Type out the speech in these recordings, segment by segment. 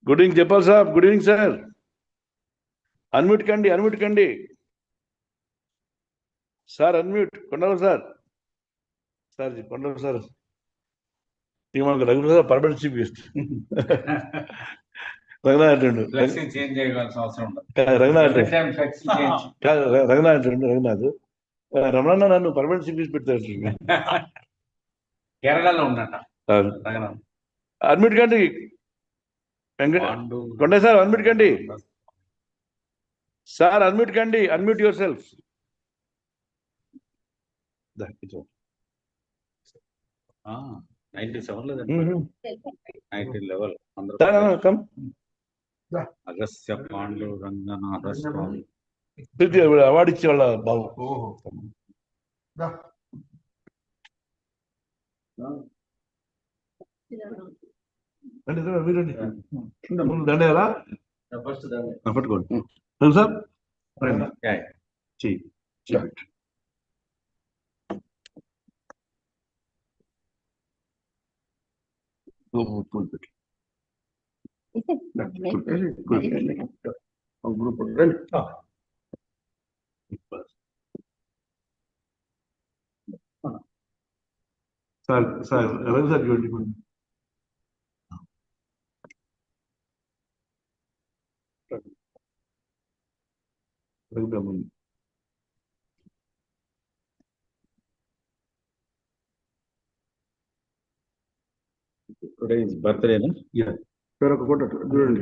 Good evening చెప్పాలి sir. Good evening sir. Unmute కండి sir. Unmute కొండలు సార్. కొండలు సార్ మనకు Raghunath sir permanent chief guest. Raghunath Ramana నన్ను పర్మనెంట్ చీఫ్ గెస్ట్ పెట్టారు. కేరళలో ఉన్నాట. అన్మ్యూట్ కండి కొండ సార్. అన్మ్యూట్ కండి sir. Unmute yourself. Agastya Pandu Ranganatha Swami award ఇచ్చే వాళ్ళ బాబు. దండేలా పట్టుకోండి సార్. సార్ రవి సార్ చూడండి. టుడే ఇస్ బర్త్డే నా? సార్ ఒక ఫోటో చూడండి.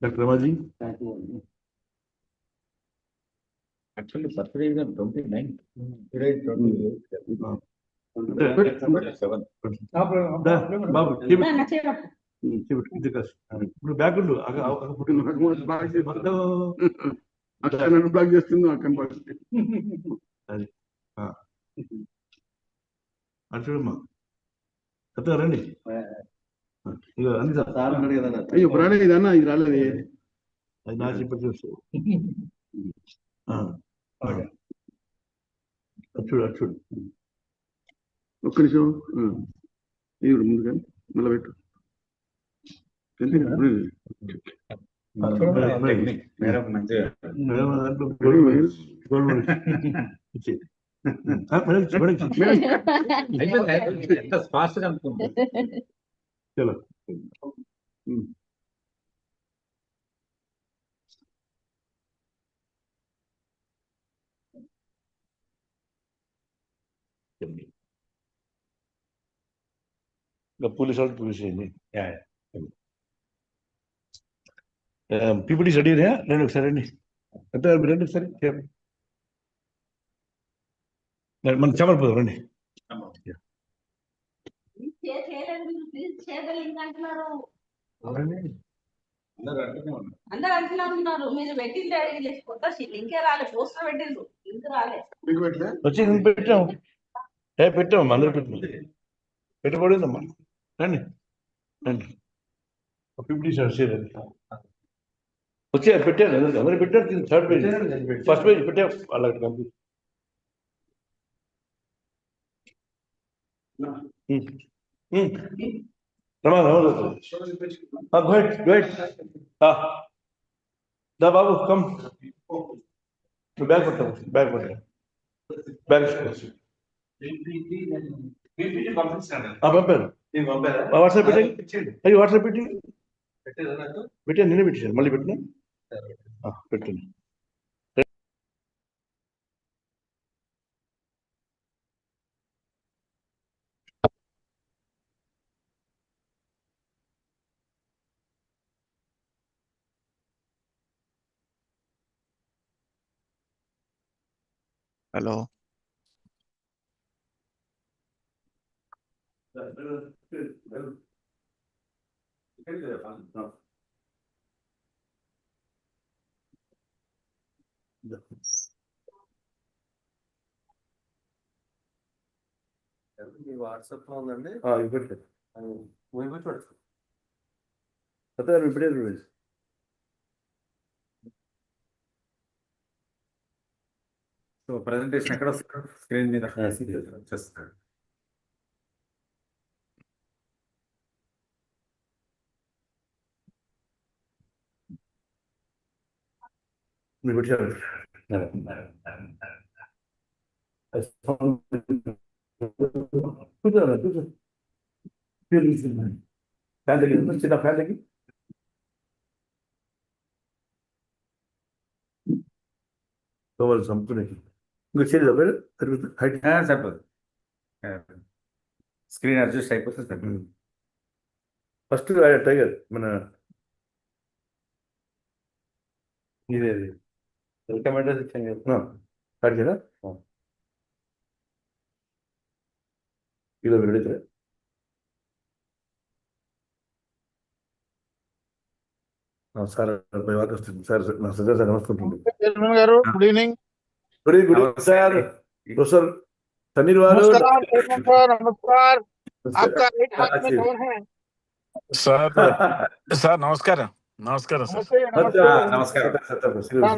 Doctor Ramaji actually birthday is 29. Today is 27. బాబు ఇప్పుడు బ్యాక్ ఉండు. బ్లాక్ చేస్తుంది అది చూడమ్మా. చెప్తా రండి. అయ్యో రాలేదు ఇదన్నా. ఇది రాలేదు. అది నా చెప్పి చూస్తూ చూడు ఒక్క నిమిషం. ఇది ముందుగా మళ్ళీ పెట్టు. చలో పోలీస్ వాళ్ళు చూసేయండి. పీపీటీ రెడీ రండి ఒకసారి. రండి రండి ఒకసారి. మన చెప్పకపోదు రండి. అందరు అంటున్నారు మీరు పెట్టింది కొత్త లింకే రాలే. పోస్టర్ పెట్టిండ్రు, లింక్ రాలే. వచ్చి పెట్టాం అందరూ పెట్టబడిందమ్మా. రండి పీపీటీ వచ్చే పెట్టారు. అందరూ పెట్టారు. థర్డ్ పేజ్ ఫస్ట్ పేజ్ పెట్టా వాళ్ళకి కంప్లీట్. దా బాబు కమ్. బ్యాగ్ పట్టావు. బ్యాగ్ పంపారు. వాట్సాప్ పెట్టండి. అయ్యి వాట్సాప్ పెట్టాను. నేనే పెట్టాను. మళ్ళీ పెట్టినా పెట్టండి. హలో. వాట్సాప్ లో ఉందండి. పెట్టలేదు. చూడచ్చు. ఇప్పుడే. సో ప్రెజెంటేషన్ ఎక్కడ స్క్రీన్ మీద చేస్తాడు. మీరు పెట్టారు ఫ్యాన్ దగ్గర చిన్న ఫ్యాన్ దగ్గర కావాలి సంపుతున్నాయి ఇంకా చేయలేదు పేరు హైట్ సరిపోదు, స్క్రీన్ అడ్జస్ట్ అయిపోతే సరిపోదు. ఫస్ట్ టైగర్ మన ఇదే రికమెండేషన్ స్టార్ట్ చేయరా ఇలా పెడితే సార్ వస్తుంది సార్ నా సజా సార్ నమస్కుంటుంది చైర్మన్ గారు good evening. Good evening sir professor तनीर वालों नमस्कार चेयरमैन सर, नमस्कार. आपका राइट हाथ में कौन है? సార్ నమస్కారం నమస్కారం సార్. नमस्ते नमस्ते నమస్కారం. సార్,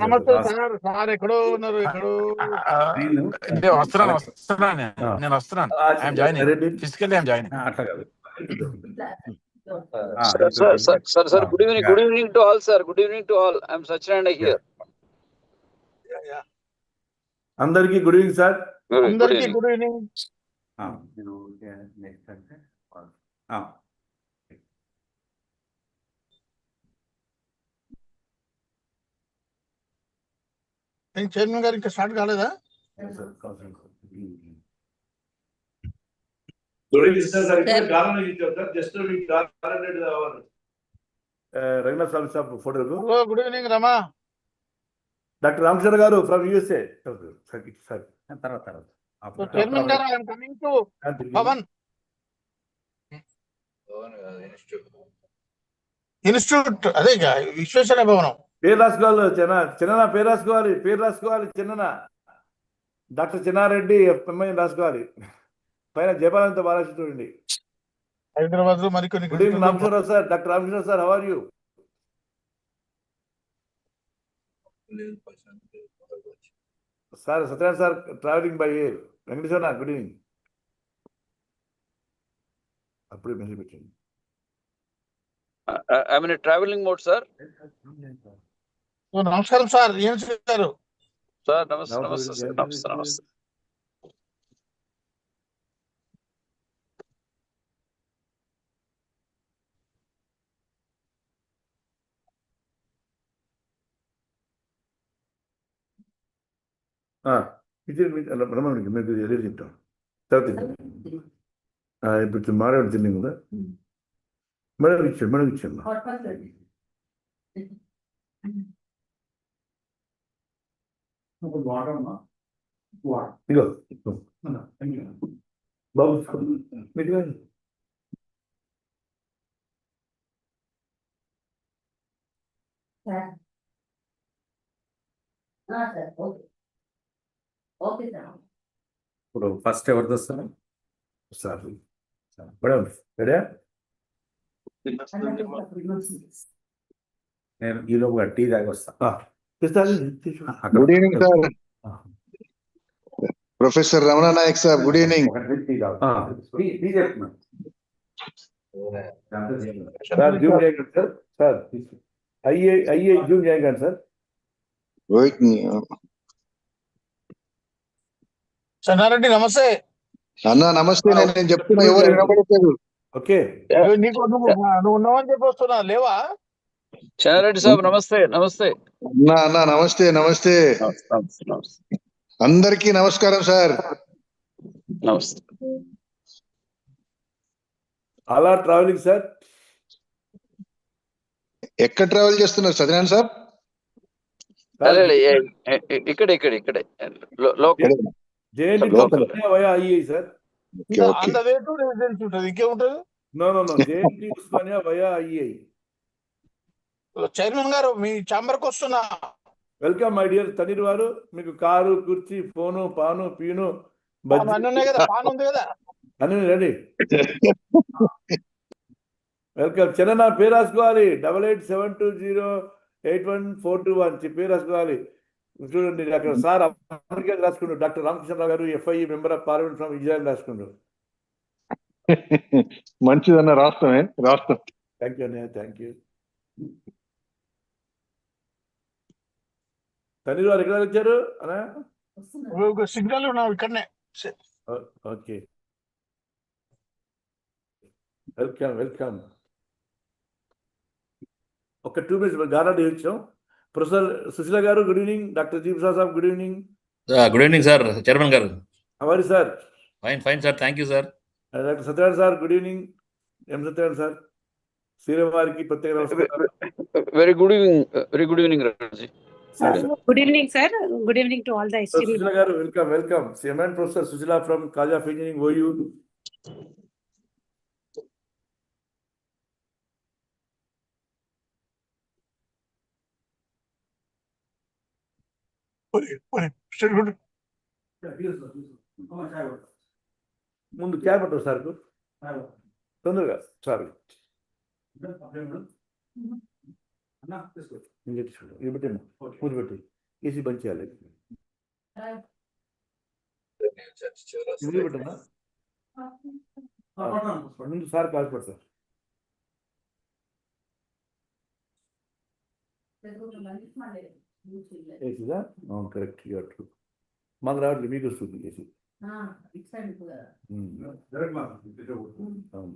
నమస్తే సార్. సార్ ఎక్కడో ఉన్నారు, ఎక్కడో. నేను వస్తున్నాను I'm joining physically I'm joining. అట్లా కాదు. Sir, good evening to all, sir. Good evening to all. I'm Sachinanda here. అందరికీ గుడ్ ఈవినింగ్ సార్. అందరికీ గుడ్ ఈవినింగ్. చైర్మన్ గారు ఇంకా స్టార్ట్ కాలేదా? రంగనాథ్ స్వామి సార్ ఫోటోకు hello, good evening Rama. Doctor Ramachandra గారు ఫ్రమ్ యూఎస్ఏ సార్. తర్వాత చైర్మన్ గారు I'm coming to Pavan institute, అదే విశ్వేశ్వర భవనం. పేరు రాసుకోవాలి చిన్న పేరు రాసుకోవాలి చిన్న డాక్టర్ చిన్నారెడ్డి ఎంఐ రాసుకోవాలి. పైన జయపాలంతో బాగా చూడండి. హైదరాబాద్ లో మరికొన్ని. Good evening Ramachandrarao sir. Doctor Ramachandrarao sir, how are you? Sir Satyanarayana sir travelling by air. Venkateswara good evening. అప్పుడే మెసేజ్ పెట్టండి. I'm in a traveling mode, sir. నమస్కారం సార్, ఏం చేశారు? Sir, namaste. రమణకి మీకు ఎదురు చెప్తాం తర్వాత ఇప్పుడు మాట్లాడుతుంది కదా మేడం ఇచ్చాను ఇగో బాబు మీకు ఇప్పుడు ఫస్ట్ ఎవరిది వస్తారు సార్ మేడం రెడీ? నేను ఈలోగా టీ తాగి వస్తా. Good evening sir. Professor Ramana Nayak sir, good evening. Sir zoom చేయండి సార్. సార్ ఐఏ జూమ్ చేయండి సార్. చన్నారెడ్డి నమస్తే. అన్న నమస్తే. నేను చెప్తున్నా, ఎవరు వినపడలేదు. ఓకే, నీకు నువ్వు ఉన్నావని చెప్పి వస్తున్నా, లేవా? Channareddy sir, namaste. అన్న నమస్తే. అందరికీ నమస్కారం సార్. Namaste. అలా ట్రావెలింగ్ సార్. ఎక్కడ ట్రావెల్ చేస్తున్నారు సత్యనారాయణ సార్? ఇక్కడే జేఎన్టీ వయా ఐఐ సార్. అంత వేటు రెసిడెన్స్ ఉంటుంది, ఇంకేముంటది? No JNT Osmania via ఐఐ. Chairman గారు, మీ ఛాంబర్ కు వస్తున్నా. వెల్కమ్ మై డియర్ తనీర్ వారు. మీకు కారు, కుర్చీ, ఫోను, పాను, పీను, అన్నీ ఉన్నాయి కదా, పాన్ ఉంది కదా, అన్ని రెడీ. వెల్కమ్. చిన్న పేరు రాసుకోవాలి. 8872081421 పేరు రాసుకోవాలి. చూడండి అక్కడ సార్ అమెరికా రాసుకుంటారు. డాక్టర్ రామకృష్ణరావు గారు FI member of parliament from Israel రాసుకుంటారు. మంచిదన్న రాష్ట్రమే రాష్ట్రం. థ్యాంక్ యూ అన్నయ్య, థ్యాంక్ యూ. తల్లి వారు ఎక్కడ వచ్చారు అన్నా? సిగ్నల్ ఉన్నావు ఇక్కడనే. Okay, welcome welcome. ఒక 2 minutes గారాడి వచ్చాం. ప్రొఫెసర్ సుశీల గారు good evening. Doctor G Prasad saab good evening. Good evening sir, chairman గారు. అవరి sir? Fine sir, thank you sir. Doctor Satyanarayana sir good evening. Satyanarayana sir, Sriram వారికి ప్రత్యేక నమస్కారం. Very good evening, Raji. Good evening, sir. Good evening to all the esteemed. Sushila గారు welcome welcome. సిఎంఎన్ professor Sushila from college of engineering OU. ముందు cab పట్టవు sir తొందరగా sir. ఇది పెట్టమ్మా, పూజ పెట్టి ఏసీ బంద్ చేయాలి. ముందు పెట్టమ్మా, ముందు సార్ కాల్ పడతారు. ఏసీదా? అవును, కరెక్ట్. ట్రూ. మాకు రావట్లేదు, మీకు వస్తుంది ఏసీ. అవును.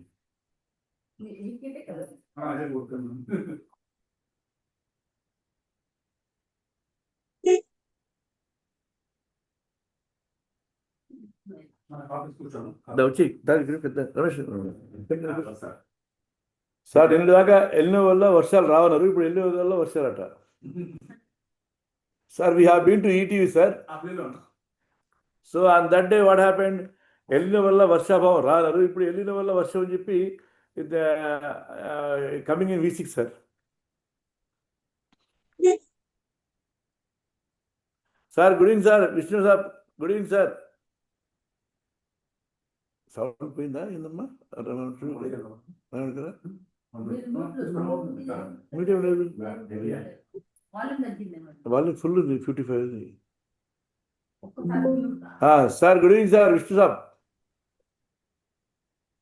వచ్చి పెద్ద రమేష్ సార్, ఎన్ని దాకా ఎల్లిన వల్ల వర్షాలు రావన్నారు. ఇప్పుడు ఎల్లిన వల్ల వర్షాలట sir. We have been to ETV sir. So on that day what happened, ఎల్లిన వల్ల వర్షాభావం రాన్నారు. ఇప్పుడు ఎల్లిన వల్ల వర్షం అని చెప్పి coming in V6 sir. Sir good evening sir. Vishnu sir good evening sir. Sound పోయిందా ఏందమ్మా? కదా మీడియం లేదు, వాళ్ళు ఫుల్ ఉంది 55. Sir good evening sir. Vishnu sir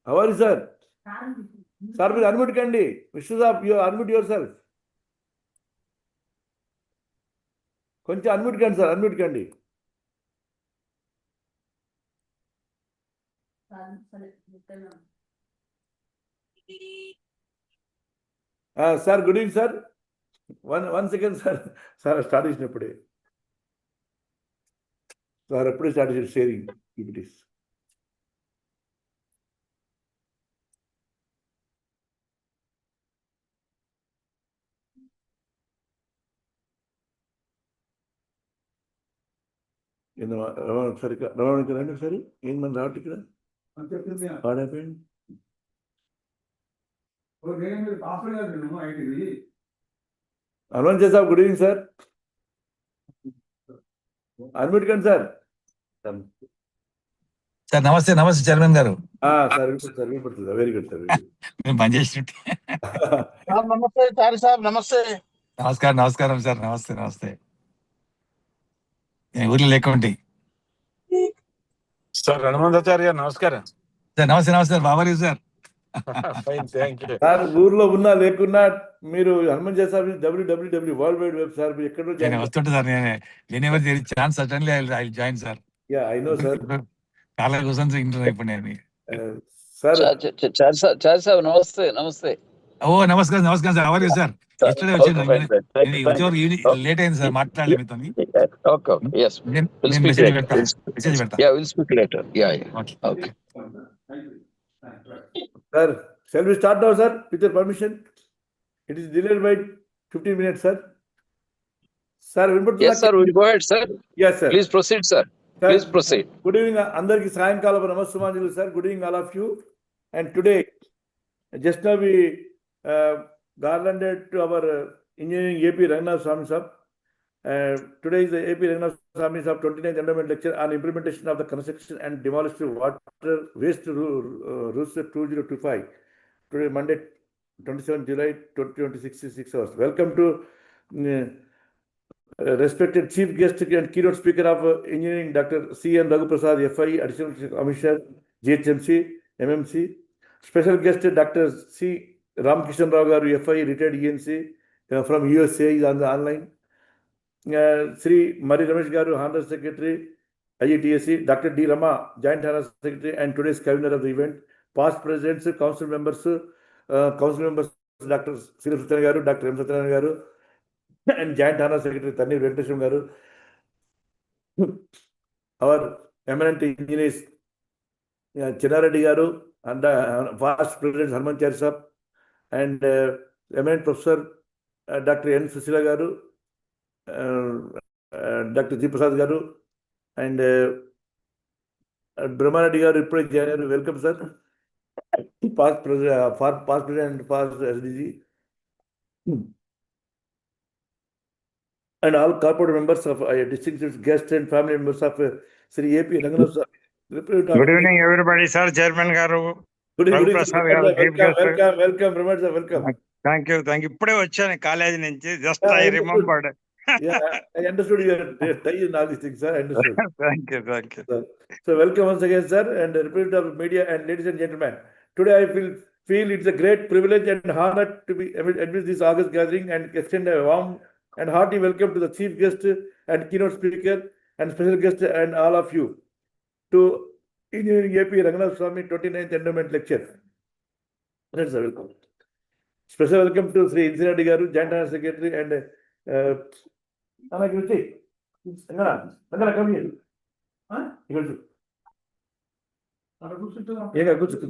how are you sir? Sir మీరు అన్మ్యూట్ కండి. Vishnu sir you unmute yourself. కొంచెం unmute కండి సార్, అన్మ్యూట్ కండి. Sir good evening sir. One second sir. Sir start చేసినప్పుడే సార్ ఎప్పుడే స్టార్ట్ చేసి sharing PPTs. ఒకసారి రమణకి రండి ఒకసారి. ఏం మన రావట్లేదు ఇక్కడ. వాడైపోయింది. Hanumanth sir good evening sir. Unmute కండి సార్. సార్ నమస్తే. నమస్తే చైర్మన్ గారు. సార్ సార్ వినపడుతుందా? Very good sir. మేము పని చేసినట్టు. నమస్తే చారి సార్. నమస్తే. నమస్కారం నమస్కారం సార్. నమస్తే నమస్తే. ఊర్లో లేకుంటే సార్ హనుమంతాచార్య నమస్కారం సార్. నమస్తే నమస్తే బాబారి సార్. సార్ ఊర్లో ఉన్నా లేకున్నా మీరు Hanumanth sir www world wide web sir. మీరు ఎక్కడ వస్తుంటా సార్. నేను chance suddenly I join sir. I know sir. చాలా క్వశ్చన్స్ ఇంటర్ ఇప్పుడు నేను సార్. చారి సాబ్ నమస్తే. నమస్తే. ఓ నమస్కారం నమస్కారం సార్. అవర్ సార్. ఎస్టర్డే వచ్చాను, లేట్ అయింది సార్ మాట్లాడలేదు మీతో. మెసేజ్ పెడతా. Sir, shall we start now, sir, with your permission? It is delayed by 15 minutes, sir. Sir, yes, sir. We'll go ahead, sir. Yes, sir. Please proceed, sir. Please proceed. Good evening, Andarki Sayankalapa Namastumanjulu, sir. Good evening, all of you. And today, just now we garlanded to our engineering AP Ranganatha Swamy sir. Today is the AP Ranganatha Swamy sir 29th Endowment lecture on implementation of the construction and demolition water waste rules 2025. Today Monday 27 July 2026 6 hours. Welcome to respected chief guest and keynote speaker of engineering, Dr. C.N. Raghuprasad, FI, Additional Commissioner, GHMC, MMC. Special guest, Dr. C. Ramkishan Rao garu, FI, retired ENC from USA, is on the online. Sri Mari Ramesh garu, Honor Secretary, IETSC, Dr. D. Rama, Joint Honor Secretary, and today's convener of the event. Past presidents, council members, Dr. Sri Satyan garu, Dr. M. Satyan garu, and Joint Honor Secretary Tanni Venkateshwar garu. Our eminent engineers, Chinnareddy garu, and past president Harman Charisap, and eminent professor Dr. N. Susila garu, Dr. G. Prasad garu, and Brahmareddy garu, welcome, sir. Past president, past president, past SDG. And all corporate members of distinguished guests and family members of Sri A.P. Ranganatha. Good evening, everybody, sir. Chairman garu. Good evening, Raghuprasad garu, chief guest. welcome, Ramad sir, welcome. Thank you. ఇప్పుడే వచ్చాను college నుంచి. Just Yeah, I I understood. remembered. Yeah, I understood your tie in all these things, sir. I understood. Thank you. So welcome once again, sir, and the representative of media and ladies and gentlemen. Today I feel it's a great privilege and honor to be amidst this August gathering and extend a warm and hearty welcome to the chief guest and keynote speaker and special guest and all of you to Engineering AP Ranganatha Swamy 29th Endowment Lecture. That's a welcome. Special welcome to Sri Insireddy garu, Joint Honor Secretary, and Rangana, come here.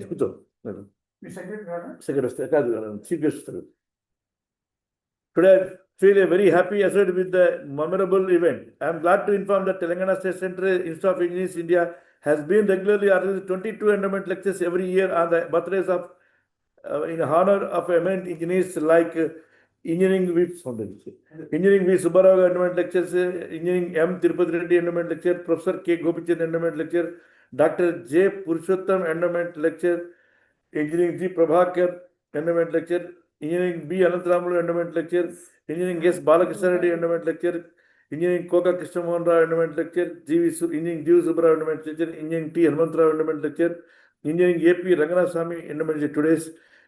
కూర్చో. Chief guest. Today I feel very happy associated with the memorable event. I am glad to inform that Telangana State Central Institute of Engineers India has been regularly organizing 22 endowment lectures every year on the birthdays of in honor of eminent engineers like Engineering V. Subbarao Endowment Lectures, Engineering M. Tirupati Reddy Endowment Lecture, Professor K. Gopichand Endowment Lecture, Dr. J. Purushottam Endowment Lecture, Engineering G. Prabhakar Endowment Lecture, Engineering B. Anantramulu Endowment Lecture, Engineering S. Balakrishna Reddy Endowment Lecture, Engineering Koka Krishnamohan Rao Endowment Lecture, Engineering G. Subbarao Endowment Lecture, Engineering T. Hanumantrao Endowment Lecture, Engineering AP Ranganatha Swamy Endowment Lecture today's,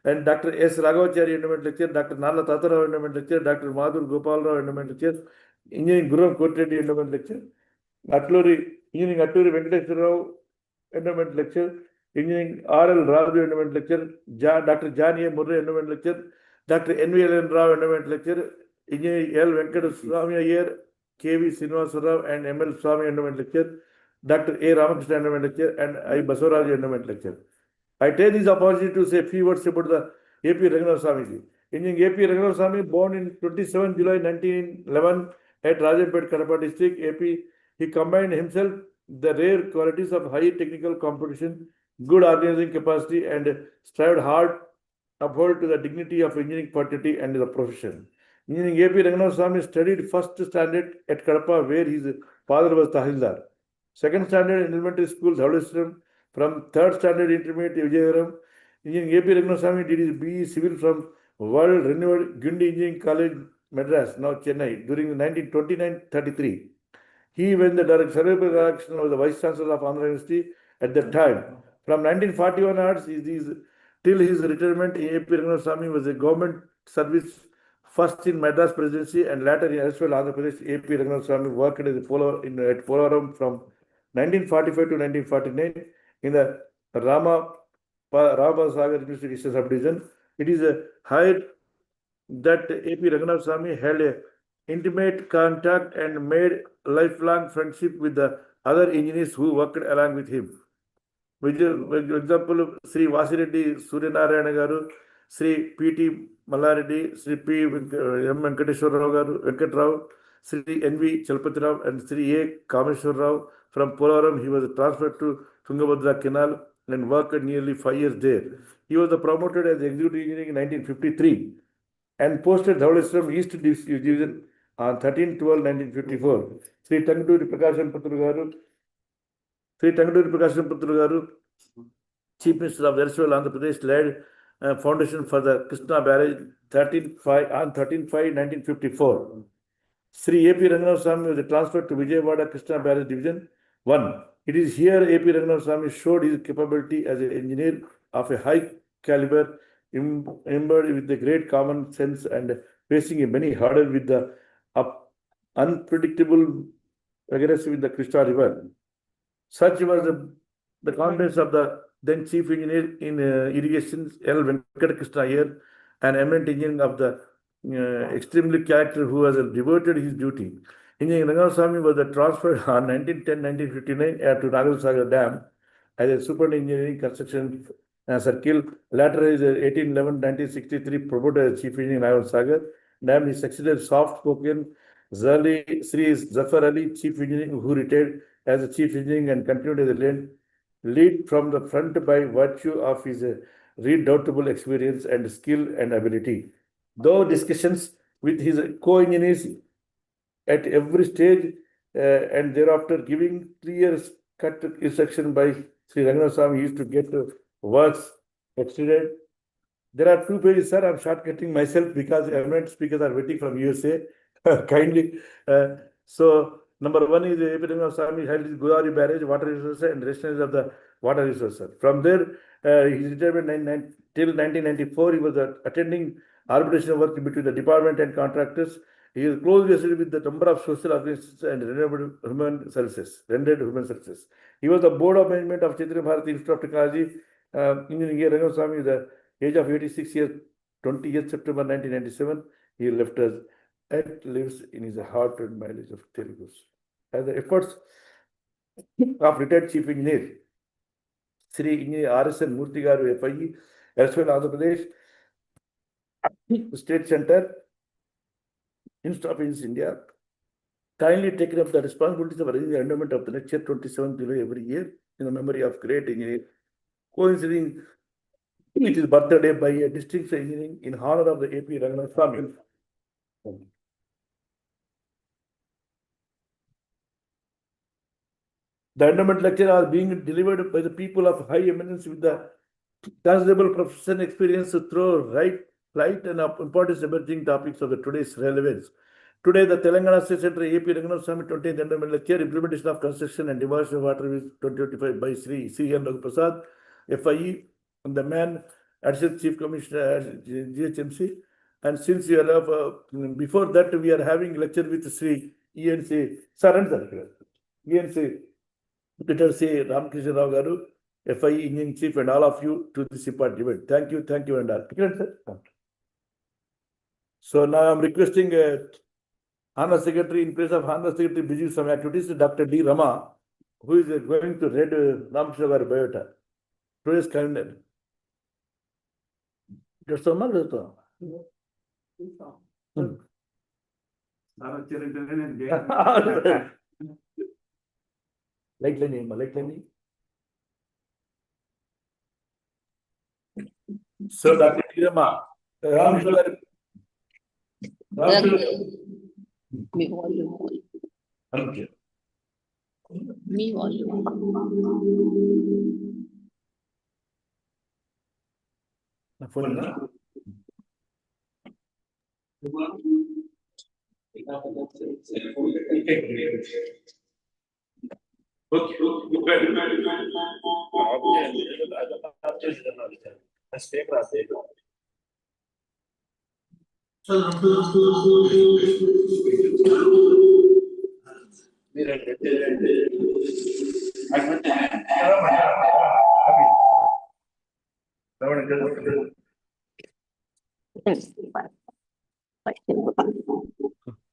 and Dr. S. Raghavachari Endowment Lecture, Dr. Nalla Tatarao Endowment Lecture, Dr. Madhur Gopal Rao Endowment Lecture, Engineering Guram Kotireddy Endowment Lecture, Engineering Atturi Venkateshwar Rao Endowment Lecture, Engineering R.L. Raju Endowment Lecture, Dr. John A. Murray Endowment Lecture, Dr. N.V.L.N. Rao Endowment Lecture, Engineering L. Venkateswamy Iyer, K.V. Srinivasa Rao and M.L. Swamy Endowment Lecture, Dr. A. Ramakrishna Endowment Lecture, and I. Basavaraju Endowment Lecture. I take this opportunity to say a few words about the AP Ranganatha Swamy. Engineering AP Ranganatha Swamy, born in 27 July 1911 at Rajampet, Kadapa district, AP, he combined himself the rare qualities of high technical competition, good organizing capacity, and strived hard uphold to the dignity of engineering fraternity and the profession. Engineering AP Ranganatha Swamy studied first standard at Kadapa, where his father was Tahildar. Second standard in elementary school, Dhauleshwaram. From third standard intermediate, Vijayavaram. Engineering AP Ranganatha Swamy did his BE Civil from World Renewed Gundi Engineering College, Madras, now Chennai, during 1929-33. He went the cerebral direction of the Vice Chancellor of Andhra University at that time. From 1941 onwards, till his retirement, AP Ranganatha Swamy was a government service first in Madras Presidency and later in as well Andhra Pradesh. AP Ranganatha Swamy worked as a at Polaram from 1945 to 1949 in the Ramasagar Investigation Subdivision. It is a high that AP Ranganatha Swamy held a intimate contact and made lifelong friendship with the other engineers who worked along with him. For example, Sri Vasireddy Suryanarayana garu, Sri P.T. Mallareddy, Sri P. M. Venkateshwar Rao garu, Venkat Rao, Sri N.V. Chalpati Rao, and Sri A. Kameshwar Rao. From Polaram, he was transferred to Tungabhadra Canal and worked nearly 5 years there. He was promoted as executive engineer in 1953 and posted Dhauleshwaram East Division on 13/12/1954. Sri Tanguduri Prakasham Putru garu, Chief Minister of Verswell, Andhra Pradesh, laid foundation for the Krishna Barrage on 13/5/1954. Sri A.P. Ranganatha Swamy was transferred to Vijayawada Krishna Barrage Division 1. It is here A.P. Ranganatha Swamy showed his capability as an engineer of a high caliber, imbued with the great common sense and facing many hurdles with the unpredictable aggressive in the Krishna River. Such was the confidence of the then Chief Engineer in Irrigation, L. Venkat Krishna Iyer, an eminent engineer of the extremely character who has devoted his duty. Engineer Ranganatha Swamy was transferred on 1910-1959 to Nagarsagar Dam as a superintendent engineering construction circle. Later, is 1811-1963 promoted as Chief Engineer Nagarsagar Dam. He succeeded soft-spoken Sri Zafar Ali, Chief Engineer, who retired as a Chief Engineer and continued as a lead from the front by virtue of his redoubtable experience and skill and ability. Though discussions with his co-engineers at every stage and thereafter giving clear cut instruction by Sri Ranganatha Swamy used to get works exceeded. There are 2 pages, sir. I'm shortcutting myself because eminent speakers are waiting from USA. Kindly. So, number 1 is A.P. Ranganatha Swamy held his Godavari Barrage, water resources, and rationalities of the water resources. From there, his retirement till 1994, he was attending arbitration work between the department and contractors. He is closely associated with the number of social organizations and rendered human services. He was the board of management of Chaitanya Bharati Institute of Technology. Engineering Ranganatha Swamy, the age of 86 years, 20th September 1997, he left us and lives in his heart and mileage of Telugu. As the efforts of retired Chief Engineer Sri Engineer R.S.N. Murthy Garu, FIE, elsewhere Andhra Pradesh State Center, Institute of Engineers India, kindly taken up the responsibilities of arranging the endowment of the next year, 27th July every year, in the memory of great engineer, coinciding with his birthday by a distinct engineering in honor of the A.P. Ranganatha Swamy. The endowment lecture are being delivered by the people of high eminence with the considerable professional experience to throw light and importance emerging topics of the today's relevance. Today, the Telangana State Center A.P. Ranganatha Swamy 20th Endowment Lecture, Implementation of Construction and Demolition of Waterways 2025 by Sri C.N. Prasad, FIE, and the man, Additional Chief Commissioner, GHMC. And since we are before that, we are having lecture with Sri ENC, ENC, Peter C. Ramakrishna Rao Garu, FIE Engineering Chief, and all of you to this important event. Thank you, and all. So now I'm requesting Honor Secretary, in place of Honor Secretary busy some activities, Dr. D. Rama, who is going to read Ramakrishna Garu biota. Today's calendar. Just so much. Like So Dr. D. Rama, Ramakrishna Garu. Me volume. Okay. Me volume.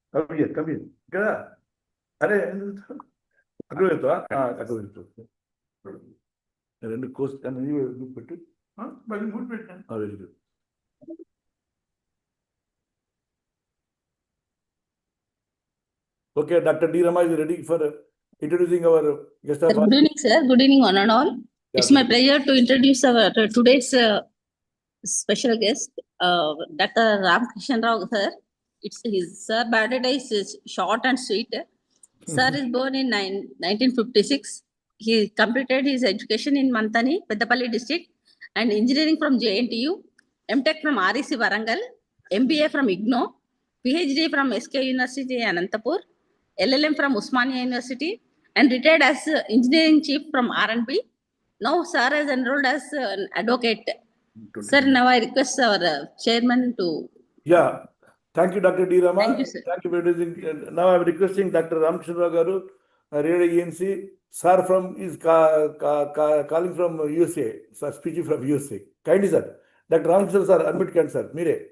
Come here. రెండు course పెట్టు very good. Okay, Dr. D. Rama is ready for introducing our guest of Good evening, sir. Good evening, one and all. It's my pleasure to introduce our today's special guest, Dr. Ramakrishna Rao, sir. It's his sir birthday is short and sweet. Sir is born in 1956. He completed his education in Mantani, Peddapalli district, and engineering from JNTU, MTech from REC Warangal, MBA from IGNO, PhD from SK University, Anantapur, LLM from Usmania University, and retired as engineering chief from R&B. Now, sir is enrolled as an advocate. Sir, now I request our chairman to. Yeah. Thank you, Dr. D. Rama. Thank you, sir. Thank you for introducing. Now I'm requesting Dr. Ramchandra Garu, Radial ENC. Sir is calling from USA. Sir, speaking from USA. Kindly, sir. Dr. Ramchandra, sir, admit can, sir. Mire.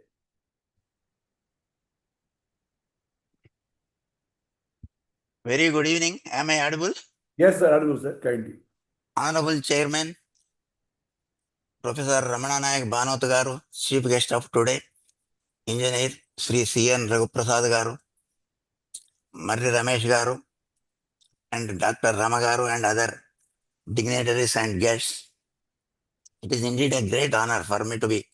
Very good evening. Am I audible? Yes, sir, audible, sir. Kindly. Honorable Chairman, Professor Ramana Nayak Bhanot Garu, Chief Guest of today, Engineer Sri C.N. Raghuprasad Garu, Marri Ramesh Garu, and Dr. Rama Garu and other dignitaries and guests. It is indeed a great honor for me to be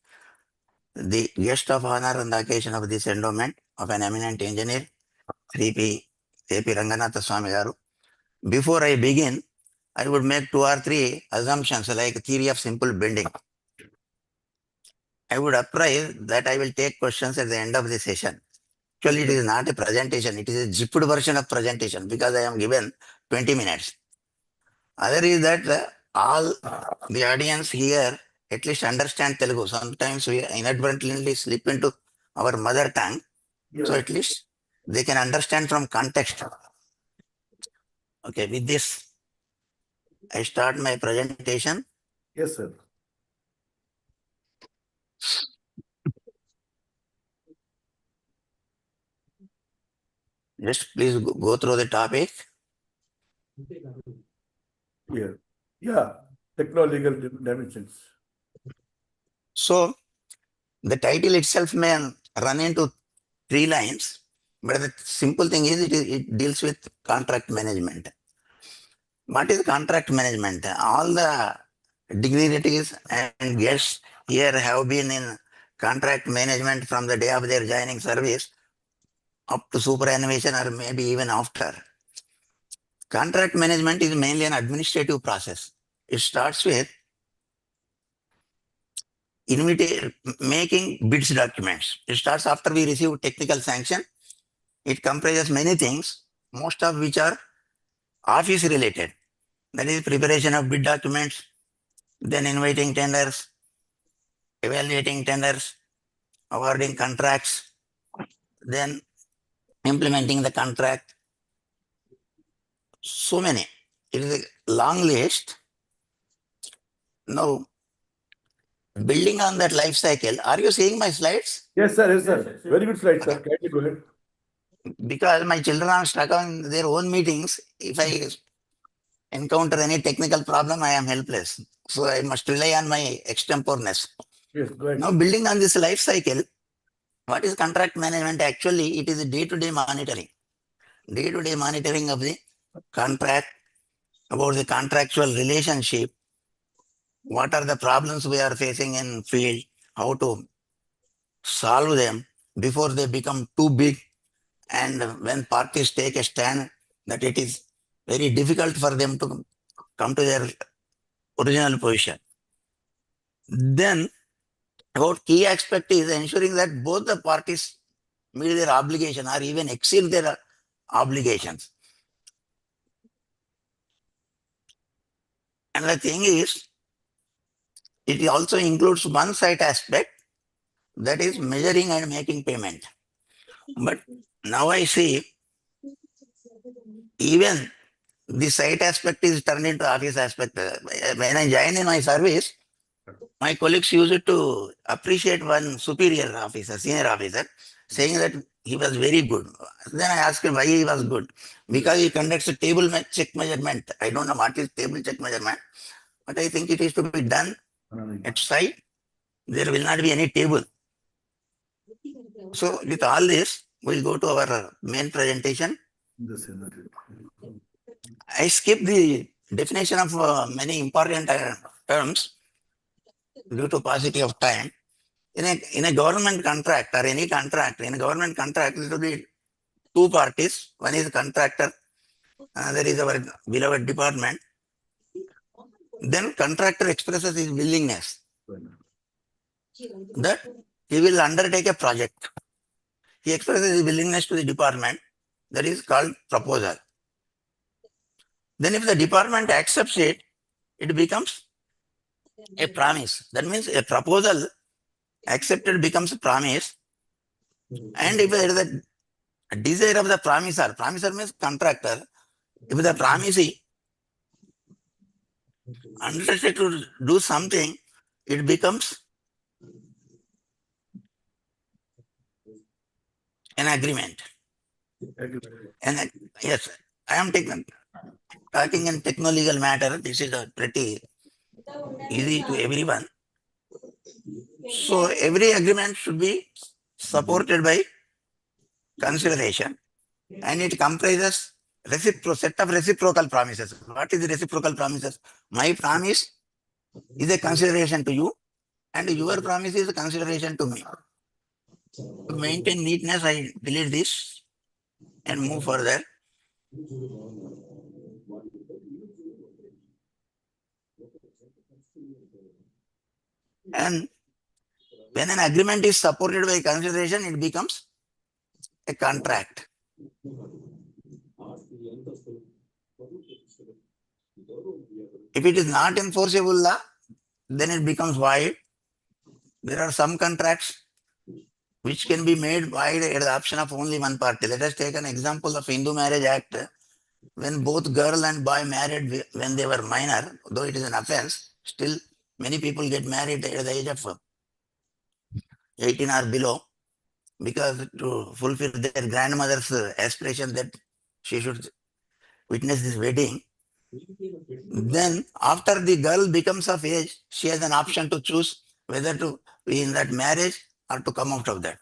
the guest of honor on the occasion of this endowment of an eminent engineer, A.P. Ranganatha Swamy Garu. Before I begin, I would make 2 or 3 assumptions like theory of simple bending. I would apprise that I will take questions at the end of the session. Actually, it is not a presentation. It is a zipped version of presentation because I am given 20 minutes. Other is that all the audience here at least understand Telugu. Sometimes we inadvertently slip into our mother tongue. So at least they can understand from context. Okay, with this, I start my presentation. Yes, sir. Just please go through the topic. Yeah. Technological dimensions. So the title itself may run into 3 lines, but the simple thing is it deals with contract management. What is contract management? All the dignitaries and guests here have been in contract management from the day of their joining service up to superannuation or maybe even after. Contract management is mainly an administrative process. It starts with making bids documents. It starts after we receive technical sanction. It comprises many things, most of which are office related. That is preparation of bid documents, then inviting tenders, evaluating tenders, awarding contracts, then implementing the contract. So many. It is a long list. Now, building on that life cycle, are you seeing my slides? Yes, sir. Yes, sir. Very good slide, sir. Kindly go ahead. Because my children are stuck on their own meetings. If I encounter any technical problem, I am helpless. So I must rely on my extemporeness. Yes, go ahead. Now, building on this life cycle, what is contract management? Actually, it is a day-to-day monitoring. Day-to-day monitoring of the contract, about the contractual relationship, what are the problems we are facing in field, how to solve them before they become too big, and when parties take a stand that it is very difficult for them to come to their original position. Then, about key aspect is ensuring that both the parties meet their obligation or even exceed their obligations. And the thing is, it also includes one side aspect, that is measuring and making payment. But now I see even the site aspect is turned into office aspect. When I joined in my service, my colleagues used to appreciate one superior officer, senior officer, saying that he was very good. Then I asked him why he was good. Because he conducts a table check measurement. I don't know what is table check measurement, but I think it is to be done at site. There will not be any table. So with all this, we'll go to our main presentation. I skip the definition of many important terms due to paucity of time. In a government contract or any contract, in a government contract, there will be 2 parties. One is contractor, another is our beloved department. Then contractor expresses his willingness that he will undertake a project. he expresses his willingness to the department. That is called proposal. Then if the department accepts it, it becomes a promise. That means a proposal accepted becomes a promise. And if there is a desire of the promisor means contractor, if the promisee undertakes to do something, it becomes an agreement. And yes, I am talking in techno-legal matter. This is a pretty easy to everyone. So every agreement should be supported by consideration, and it comprises set of reciprocal promises. What is the reciprocal promises? My promise is a consideration to you, and your promise is a consideration to me. To maintain neatness, I delete this and move further. And when an agreement is supported by consideration, it becomes a contract. If it is not enforceable law, then it becomes void. There are some contracts which can be made void at the option of only one party. Let us take an example of Hindu Marriage Act. When both girl and boy married when they were minor, though it is an offense, still many people get married at the age of 18 or below, because to fulfill their grandmother's aspiration that she should witness this wedding. Then after the girl becomes of age, she has an option to choose whether to be in that marriage or to come out of that.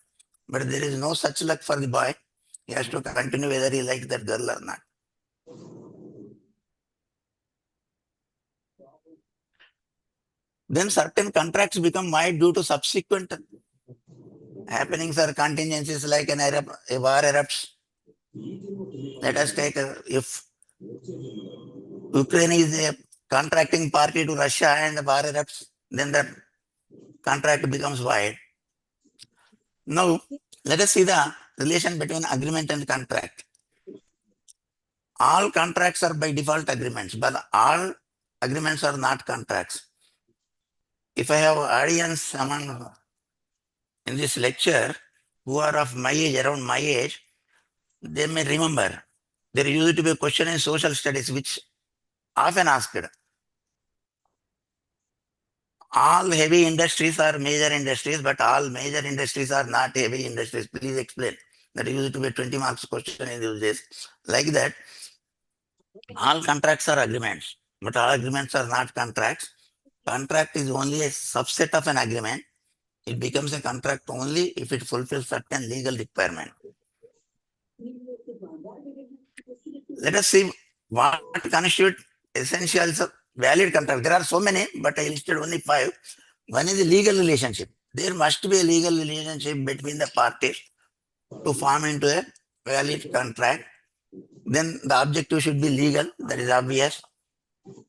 But there is no such luck for the boy. He has to continue whether he likes that girl or not. Then certain contracts become void due to subsequent happenings or contingencies, like a war erupts. Let us take if Ukraine is a contracting party to Russia and the war erupts, then the contract becomes void. Now, let us see the relation between agreement and contract. All contracts are by default agreements, but all agreements are not contracts. If I have audience among in this lecture who are of my age, around my age, they may remember there used to be a question in social studies which often asked, all heavy industries are major industries, but all major industries are not heavy industries. Please explain. That used to be a 20 marks question in those days. Like that, all contracts are agreements, but all agreements are not contracts. Contract is only a subset of an agreement. It becomes a contract only if it fulfills certain legal requirement. Let us see what constitutes essentials of valid contract. There are so many, but I listed only 5. One is a legal relationship. There must be a legal relationship between the parties to form into a valid contract. Then the objective should be legal. That is obvious.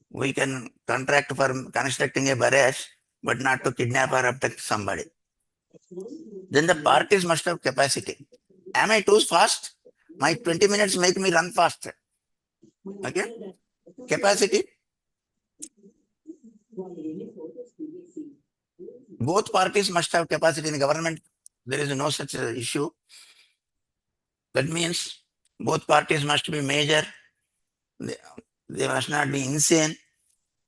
We can contract for constructing a barrage, but not to kidnap or abduct somebody. Then the parties must have capacity. Am I too fast? My 20 minutes make me run faster. Okay? Capacity. Both parties must have capacity. In the government, there is no such issue. That means both parties must be major. They must not be insane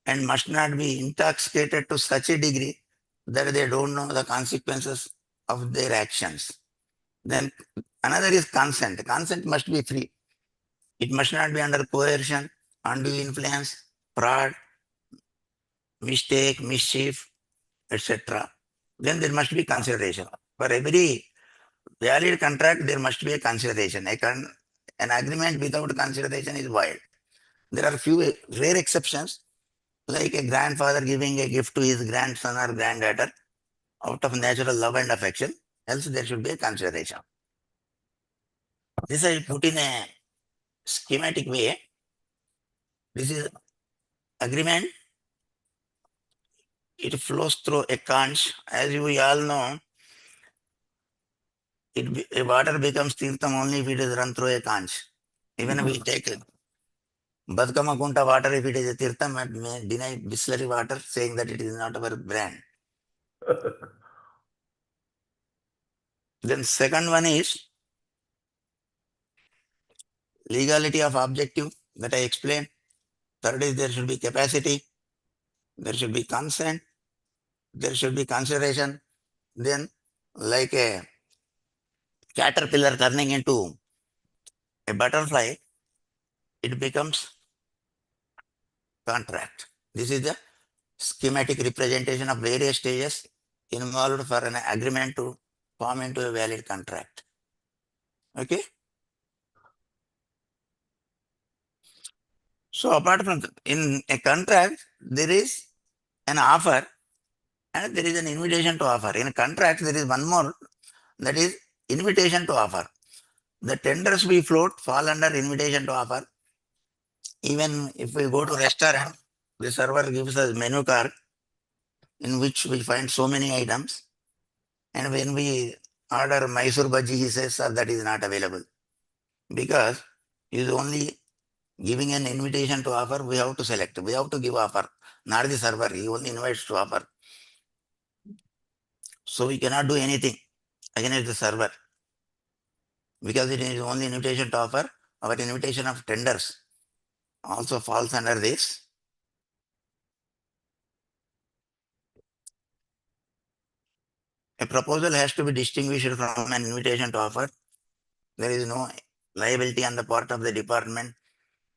and must not be intoxicated to such a degree that they don't know the consequences of their actions. Then another is consent. Consent must be free. It must not be under coercion, undue influence, fraud, mistake, mischief, etc. Then there must be consideration. For every valid contract, there must be a consideration. An agreement without consideration is void. There are few rare exceptions, like a grandfather giving a gift to his grandson or granddaughter out of natural love and affection. Else there should be a consideration. This I put in a schematic way. This is agreement. It flows through a conch. As we all know, water becomes tirtham only if it is run through a conch. Even if we take it. Badkama Kunta water, if it is a tirtham, it may deny Bisleri water, saying that it is not our brand. Then second one is legality of objective that I explained. Third is there should be capacity, there should be consent, there should be consideration. Then like a caterpillar turning into a butterfly, it becomes contract. This is the schematic representation of various stages involved for an agreement to form into a valid contract. Okay. So apart from in a contract, there is an offer and there is an invitation to offer. In a contract, there is one more, that is invitation to offer. The tenders we float fall under invitation to offer. Even if we go to restaurant, the server gives us menu card in which we find so many items. And when we order Mysore bhaji, he says, sir, that is not available. Because he is only giving an invitation to offer, we have to select, we have to give offer, not the server, he only invites to offer. So we cannot do anything against the server because it is only invitation to offer. Our invitation of tenders also falls under this. A proposal has to be distinguished from an invitation to offer. There is no liability on the part of the department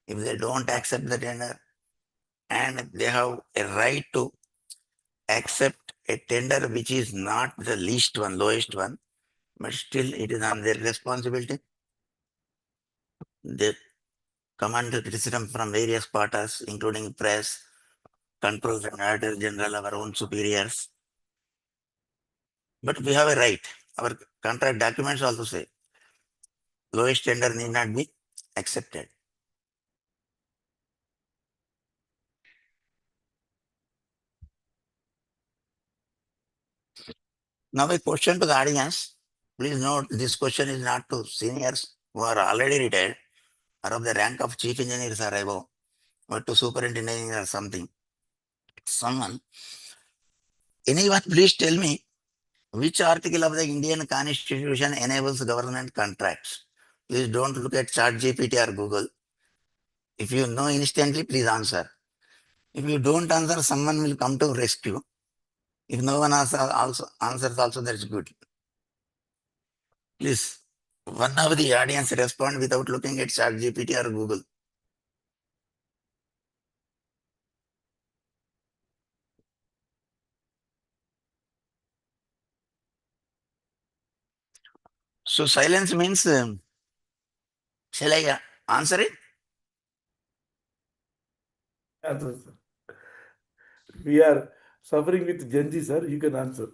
if they don't accept the tender, and they have a right to accept a tender which is not the least one, lowest one, but still it is on their responsibility. They come under criticism from various parties, including press, control and auditor general, our own superiors. But we have a right. Our contract documents also say lowest tender need not be accepted. Now a question to the audience. Please note this question is not to seniors who are already retired or of the rank of chief engineers or above, but to superintendent or something. Someone, anyone, please tell me which article of the Indian Constitution enables government contracts. Please don't look at ChatGPT or Google. If you know instantly, please answer. If you don't answer, someone will come to rescue. If no one answers also, that's good. Please, one of the audience respond without looking at ChatGPT or Google. So silence means, shall I answer it? Answer, sir. We are suffering with Gen Z, sir. You can answer.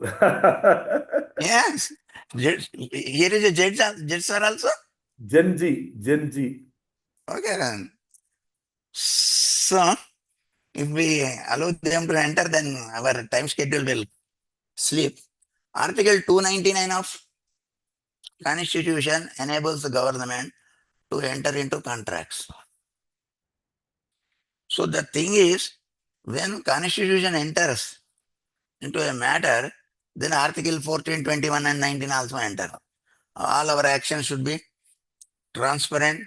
Yes. Here is a judge sir also. Gen Z. Okay then. So if we allow them to enter, then our time schedule will slip. Article 299 of Constitution enables the government to enter into contracts. So the thing is, when Constitution enters into a matter, then Article 14, 21 and 19 also enter. All our actions should be transparent.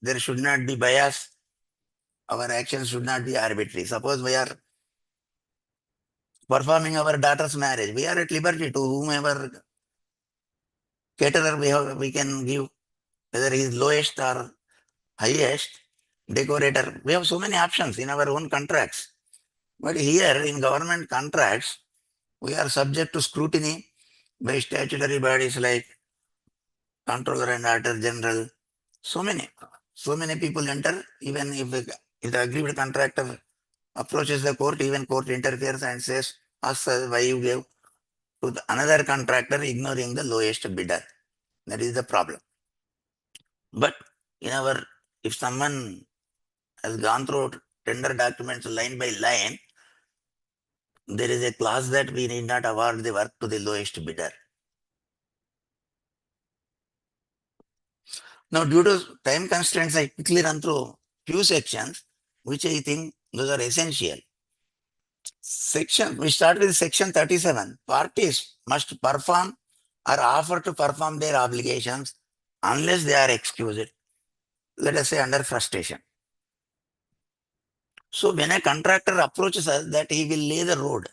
There should not be bias. Our actions should not be arbitrary. Suppose we are performing our daughter's marriage, we are at liberty to whomever caterer we can give, whether he is lowest or highest, decorator. We have so many options in our own contracts. But here in government contracts, we are subject to scrutiny by statutory bodies like Controller and Auditor General. So many people enter, even if the aggrieved contractor approaches the court, even court interferes and says, ask why you gave to another contractor ignoring the lowest bidder. That is the problem. But if someone has gone through tender documents line by line, there is a clause that we need not award the work to the lowest bidder. Now, due to time constraints, I quickly run through few sections, which I think those are essential. We start with section 37. Parties must perform or offer to perform their obligations unless they are excused, let us say under frustration. So when a contractor approaches us that he will lay the road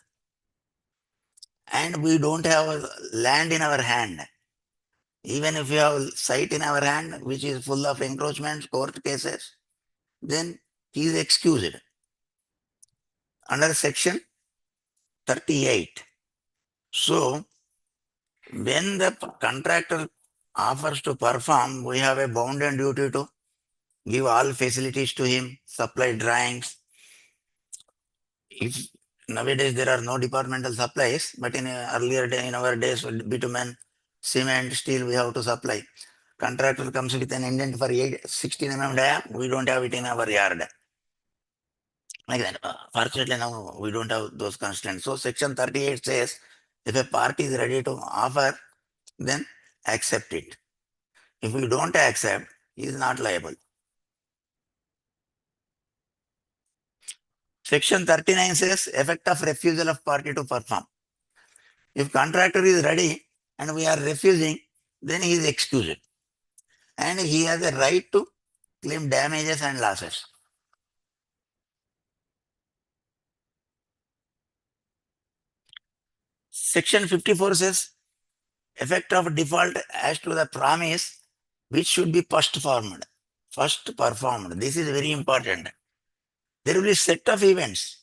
and we don't have land in our hand, even if we have site in our hand, which is full of encroachments, court cases, then he is excused under section 38. So when the contractor offers to perform, we have a bounden duty to give all facilities to him, supply drawings. If nowadays there are no departmental supplies, but in our days, bitumen, cement, steel, we have to supply. Contractor comes with an indent for 16 mm diam, we don't have it in our yard. Like that. Fortunately, now we don't have those constraints. So section 38 says, if a party is ready to offer, then accept it. If we don't accept, he is not liable. Section 39 says, effect of refusal of party to perform. If contractor is ready and we are refusing, then he is excused. And he has a right to claim damages and losses. Section 54 says, effect of default as to the promise which should be first performed. This is very important. There will be set of events.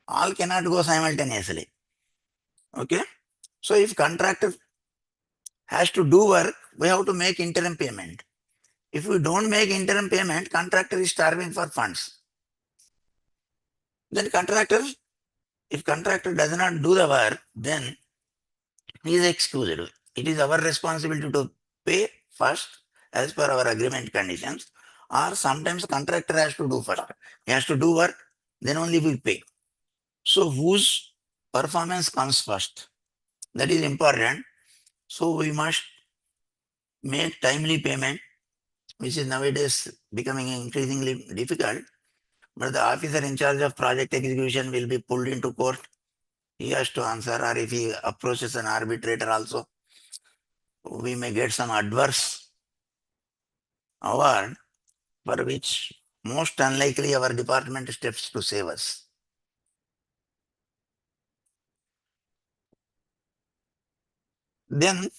All cannot go simultaneously. Okay. So if contractor has to do work, we have to make interim payment. If we don't make interim payment, contractor is starving for funds. Then if contractor does not do the work, then he is excused. It is our responsibility to pay first as per our agreement conditions, or sometimes contractor has to do first. He has to do work, then only we pay. So whose performance comes first? That is important. So we must make timely payment, which is nowadays becoming increasingly difficult. But the officer in charge of project execution will be pulled into court. He has to answer, or if he approaches an arbitrator also, we may get some adverse award, for which most unlikely our department steps to save us. Then,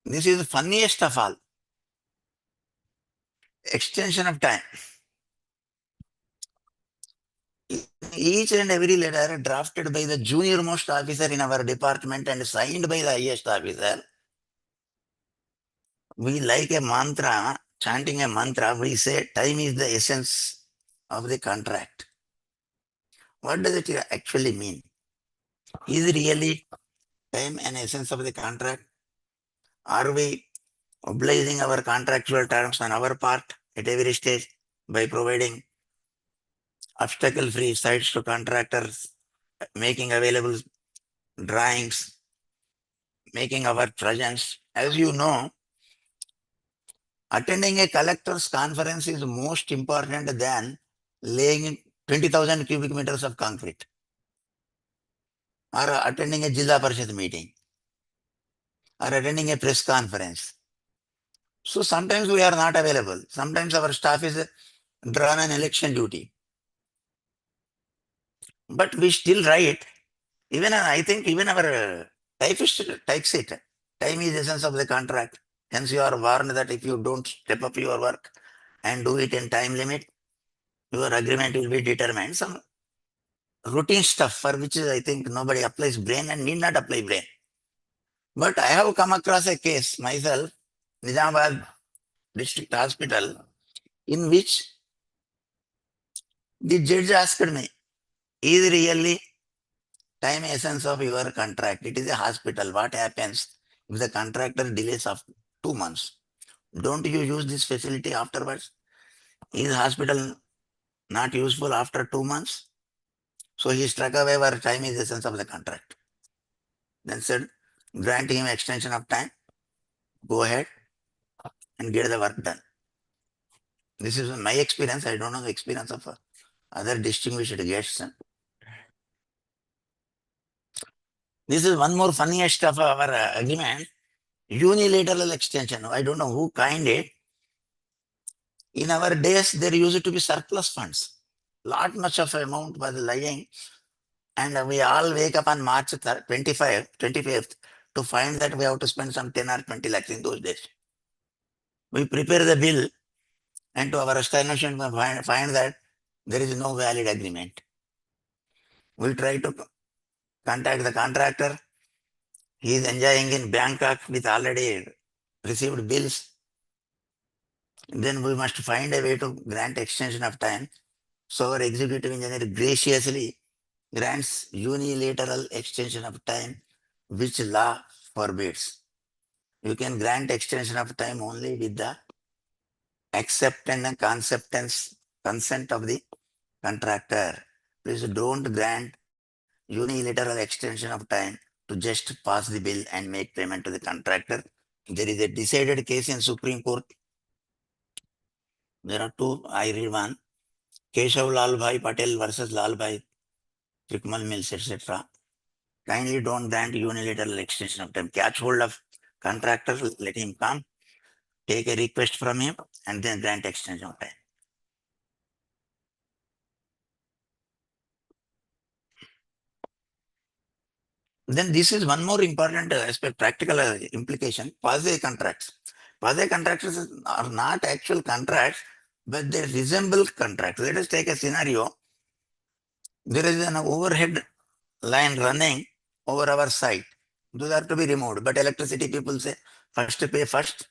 this is the funniest of all. Extension of time. Each and every letter drafted by the junior most officer in our department and signed by the highest officer, we like a mantra, chanting a mantra, we say time is the essence of the contract. What does it actually mean? Is really time an essence of the contract? Are we obliging our contractual terms on our part at every stage by providing obstacle-free sites to contractors, making available drawings, making our presence? As you know, attending a collector's conference is most important than laying 20,000 cubic meters of concrete, or attending a Jilla Parishad meeting, or attending a press conference. So sometimes we are not available. Sometimes our staff is drawn an election duty. But we still write. I think even our typist types it. Time is the essence of the contract. Hence you are warned that if you don't step up your work and do it in time limit, your agreement will be determined. Some routine stuff for which I think nobody applies brain and need not apply brain. But I have come across a case myself, Nizamabad District Hospital, in which the judge asked me, is really time essence of your contract? It is a hospital. What happens if the contractor delays of 2 months? Don't you use this facility afterwards? Is hospital not useful after 2 months? So he struck away where time is the essence of the contract. Then said, grant him extension of time, go ahead and get the work done. This is my experience. I don't know the experience of other distinguished guests. This is one more funniest of our agreement. Unilateral extension. I don't know who coined it. In our days, there used to be surplus funds. Lot much of amount was lying. And we all wake up on March 25th to find that we have to spend some 10 or 20 lakhs in those days. We prepare the bill, and to our astonishment, we find that there is no valid agreement. We try to contact the contractor. He is enjoying in Bangkok with already received bills. Then we must find a way to grant extension of time. So our executive engineer graciously grants unilateral extension of time, which law forbids. You can grant extension of time only with the acceptance and consent of the contractor. Please don't grant unilateral extension of time to just pass the bill and make payment to the contractor. There is a decided case in Supreme Court. There are two. I read one. Keshav Lal Bhai Patel versus Lal Bhai Trikmal Mills, etc. Kindly don't grant unilateral extension of time. Catch hold of contractor, let him come, take a request from him, and then grant extension of time. Then this is one more important aspect, practical implication, quasi contracts. Quasi contracts are not actual contracts, but they resemble contracts. Let us take a scenario. There is an overhead line running over our site. Those are to be removed, but electricity people say, first pay first,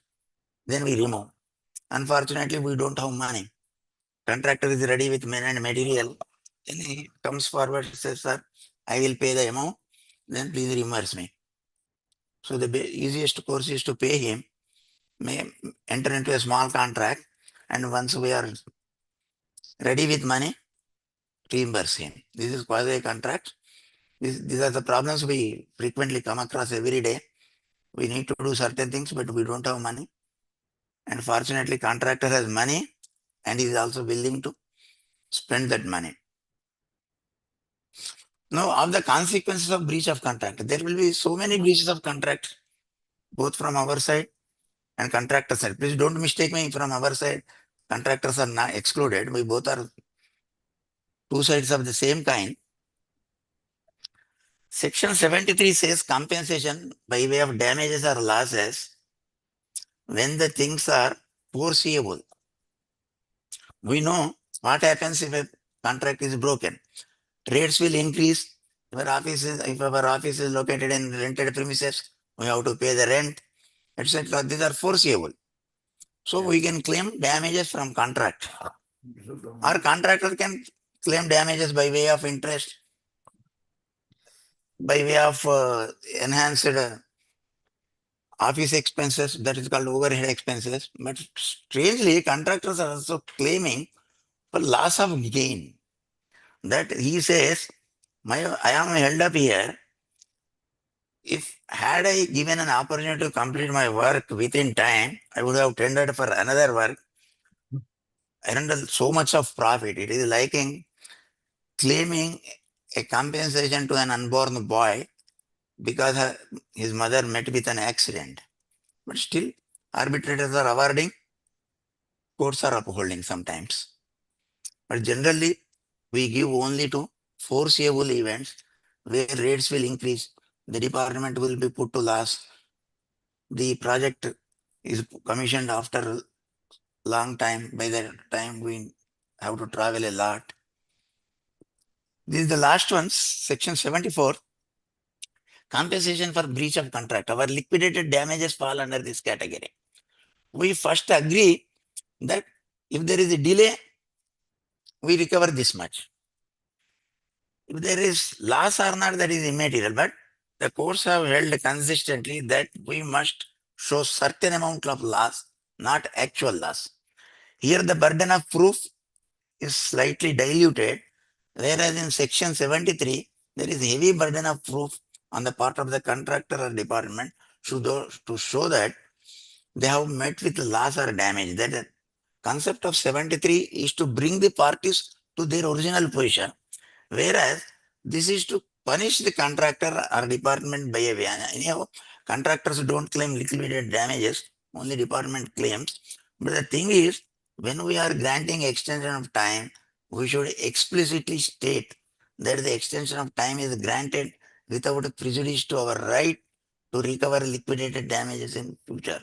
then we remove. Unfortunately, we don't have money. Contractor is ready with men and material. Then he comes forward and says, sir, I will pay the amount, then please reimburse me. So the easiest course is to pay him, may enter into a small contract, and once we are ready with money, reimburse him. This is quasi contract. These are the problems we frequently come across every day. We need to do certain things, but we don't have money. And fortunately, contractor has money and he is also willing to spend that money. Now, of the consequences of breach of contract, there will be so many breaches of contract, both from our side and contractor side. Please don't mistake me, from our side, contractors are not excluded. We both are two sides of the same kind. Section 73 says compensation by way of damages or losses when the things are foreseeable. We know what happens if a contract is broken. Rates will increase. If our office is located in rented premises, we have to pay the rent, etc. These are foreseeable. So we can claim damages from contract. Our contractor can claim damages by way of interest, by way of enhanced office expenses, that is called overhead expenses. But strangely, contractors are also claiming for loss of gain. That he says, I am held up here. If had I given an opportunity to complete my work within time, I would have tendered for another work. I earned so much of profit. It is like claiming a compensation to an unborn boy because his mother met with an accident. But still, arbitrators are awarding, courts are upholding sometimes. But generally, we give only to foreseeable events where rates will increase, the department will be put to loss, the project is commissioned after long time, by the time we have to travel a lot. This is the last one, section 74, compensation for breach of contract. Our liquidated damages fall under this category. We first agree that if there is a delay, we recover this much. If there is loss or not, that is immaterial, but the courts have held consistently that we must show certain amount of loss, not actual loss. Here the burden of proof is slightly diluted, whereas in section 73, there is heavy burden of proof on the part of the contractor or department to show that they have met with loss or damage. That Concept of 73 is to bring the parties to their original position, whereas this is to punish the contractor or department by a way. Anyhow, contractors don't claim liquidated damages, only department claims. But the thing is, when we are granting extension of time, we should explicitly state that the extension of time is granted without prejudice to our right to recover liquidated damages in future.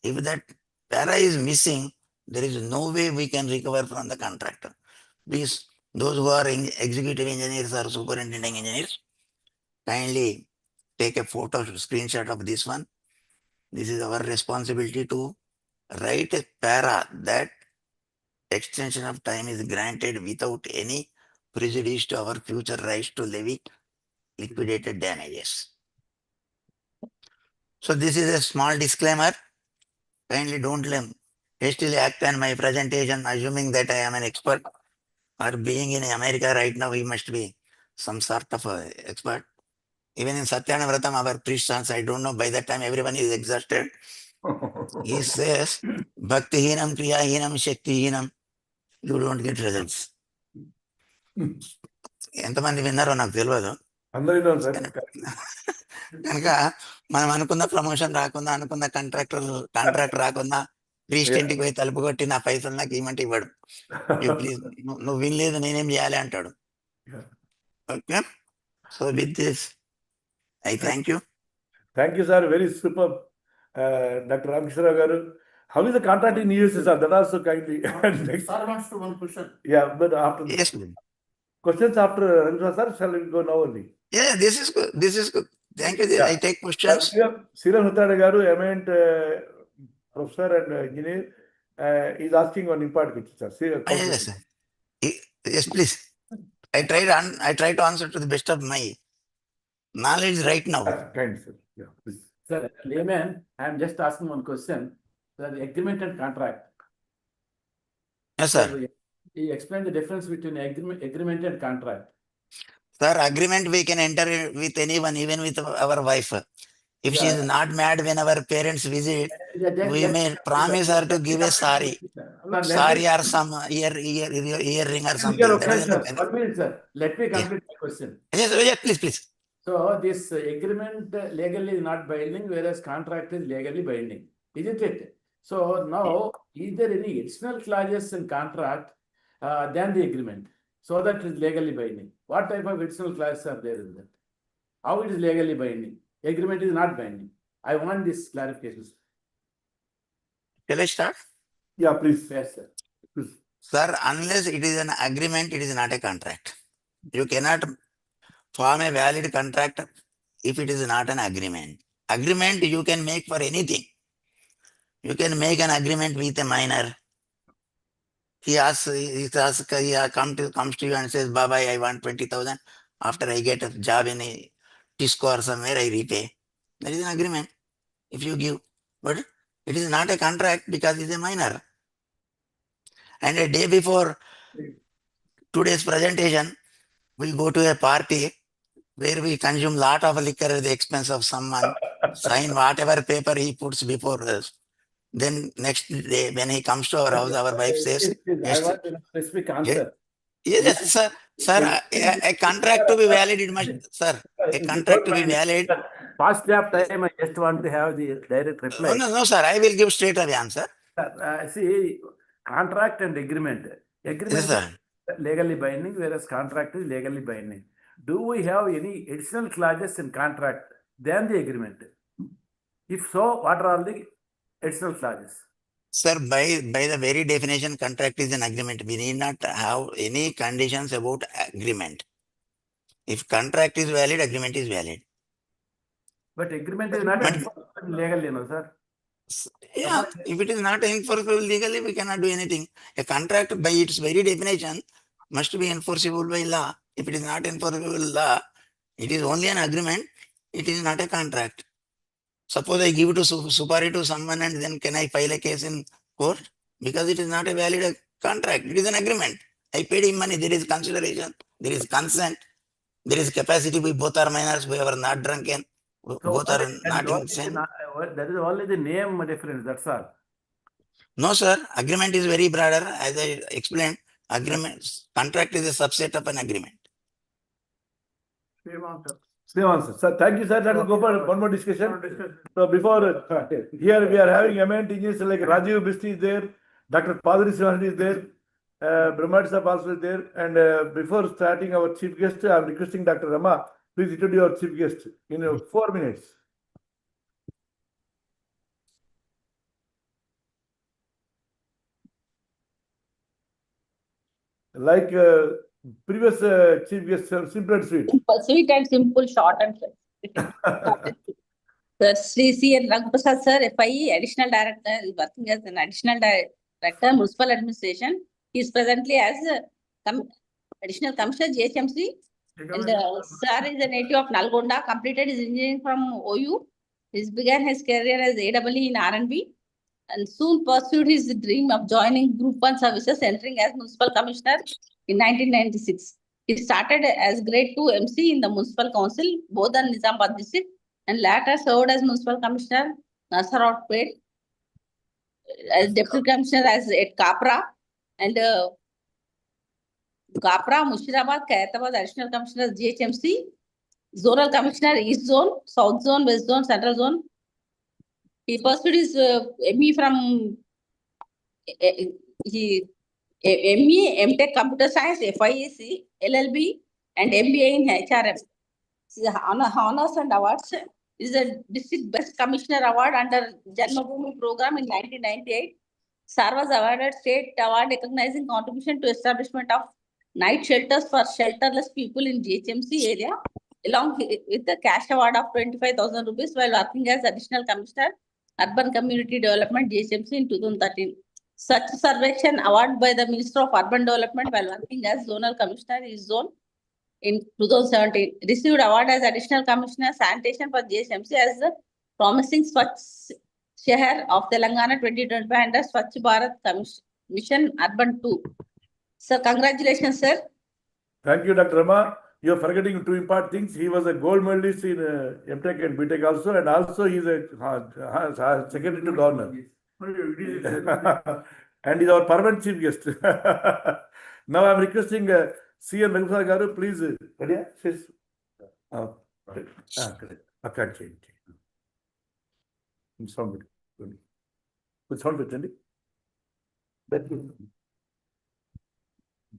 If that para is missing, there is no way we can recover from the contractor. Please, those who are executive engineers or superintending engineers, kindly take a photo, screenshot of this one. This is our responsibility to write a para that extension of time is granted without any prejudice to our future rights to levy liquidated damages. So this is a small disclaimer. Kindly don't hastily act on my presentation, assuming that I am an expert, or being in America right now, he must be some sort of a expert. Even in Satyana Vratam, our priest sons, I don't know, by that time everyone is exhausted. He says, Bhakti Hinam, Kriya Hinam, Shakti Hinam, you don't get results. ఎంతమంది విన్నారో నాకు తెలియదు. కనుక మనం అనుకున్న promotion రాకుండా, అనుకున్న contract రాకుండా, ప్రీస్ట్ ఇంటికి పోయి తలుపు కొట్టి నా పైసలు నాకు ఇవ్వమంటే ఇవ్వడు. ప్లీజ్, నువ్వు వినలేదు నేనేం చేయాలి అంటాడు. Okay, so with this I thank you. Thank you, sir. Very superb. Dr. Ramkishra Garu. How is the contract in USA, sir? That also kindly. Sir wants to one question. Yeah, but after Yes. questions after Ramkishra sir, shall we go now only? Yeah, this is good. This is good. Thank you. Yeah. I take questions. Siran Huttade Garu, eminent professor and engineer, is asking one important question, sir. Yes, sir. Yes, please. I try to answer to the best of my knowledge right now. Kind, sir. Yeah, please. Sir, layman, I am just asking one question. Sir, the agreement and contract. Yes, sir. He explained the difference between agreement and contract. Sir, agreement we can enter with anyone, even with our wife. If she is not mad when our parents visit, we may promise her to give a sari or some earring or something. One minute, sir. Let me complete my question. Yes, please. So this agreement legally is not binding, whereas contract is legally binding, isn't it? So now, is there any additional clauses in contract than the agreement, so that it is legally binding? What type of additional clauses are there in that? How it is legally binding? Agreement is not binding. I want this clarification. Shall I start? Yeah, please. Yes, sir. Please. Sir, unless it is an agreement, it is not a contract. You cannot form a valid contract if it is not an agreement. Agreement you can make for anything. You can make an agreement with a minor. He comes to you and says, Baba, I want 20,000. After I get a job in a Tisco or somewhere, I repay. That is an agreement if you give. But it is not a contract because it is a minor. And a day before today's presentation, we go to a party where we consume lot of liquor at the expense of someone, sign whatever paper he puts before us. Then next day, when he comes to our house, our wife says, I want a specific answer. Yes, sir. Sir, a contract to be valid, it must, sir, a contract to be valid. Past of time, I just want to have the direct reply. No, sir, I will give straight away answer. See, contract and agreement. Agreement Yes, sir. is legally binding, whereas contract is legally binding. Do we have any additional clauses in contract than the agreement? If so, what are all the additional clauses? Sir, by the very definition, contract is an agreement. We need not have any conditions about agreement. If contract is valid, agreement is valid. But agreement is not legal, sir. Yeah, if it is not enforceable legally, we cannot do anything. A contract, by its very definition, must be enforceable by law. If it is not enforceable by law, it is only an agreement. It is not a contract. Suppose I give it to supari to someone and then can I file a case in court? Because it is not a valid contract. It is an agreement. I paid him money. There is consideration. There is consent. There is capacity. We both are minors. We are not drunken. Both are not insane. That is only the name difference. That's all. No, sir. Agreement is very broader. As I explained, agreement, contract is a subset of an agreement. Same answer. Sir, thank you, sir. Let us go for one more discussion. So before, here we are having eminent engineers like Rajiv Bisti is there, Dr. Padri Sivan is there, Brahmat Sahab also is there. And before starting our chief guest, I am requesting Dr. Rama, please introduce our chief guest in 4 minutes. Like previous chief guest, simple and sweet. Sweet and simple, short and sweet. Sir, Sri C.N. Rangprasad, sir, FIE, additional director, is working as an additional director, municipal administration. He is presently as additional commissioner, GHMC. And sir is a native of Nalgonda, completed his engineering from OU. He began his career as AEE in R&B and soon pursued his dream of joining Group 1 services, entering as municipal commissioner in 1996. He started as grade 2 MC in the municipal council, both in Nizamabad district, and later served as municipal commissioner, Nasaropet, as deputy commissioner at Kapra, and Kapra, Mushirabad, Kayathabad, additional commissioner GHMC, zonal commissioner East Zone, South Zone, West Zone, Central Zone. He pursued his ME from ME, MTech Computer Science, FIEC, LLB, and MBA in HRM. Honors and awards is a district best commissioner award under Janmabhoomi program in 1998. Sir was awarded state award recognizing contribution to establishment of night shelters for shelterless people in GHMC area, along with the cash award of 25,000 rupees while working as additional commissioner, Urban Community Development, GHMC in 2013. Such Sarvekshan award by the Minister of Urban Development while working as zonal commissioner is zone in 2017. Received award as additional commissioner sanitation for GHMC as the promising Swachh Shahar of Telangana 2025 under Swachh Bharat Mission Urban 2. Sir, congratulations, sir. Thank you, Dr. Rama. You are forgetting two important things. He was a gold medalist in MTech and BTech also, and also he is a secretary to governor. And he is our permanent chief guest. Now I am requesting C.N. Rangprasad Garu, please. Sound పెట్టండి.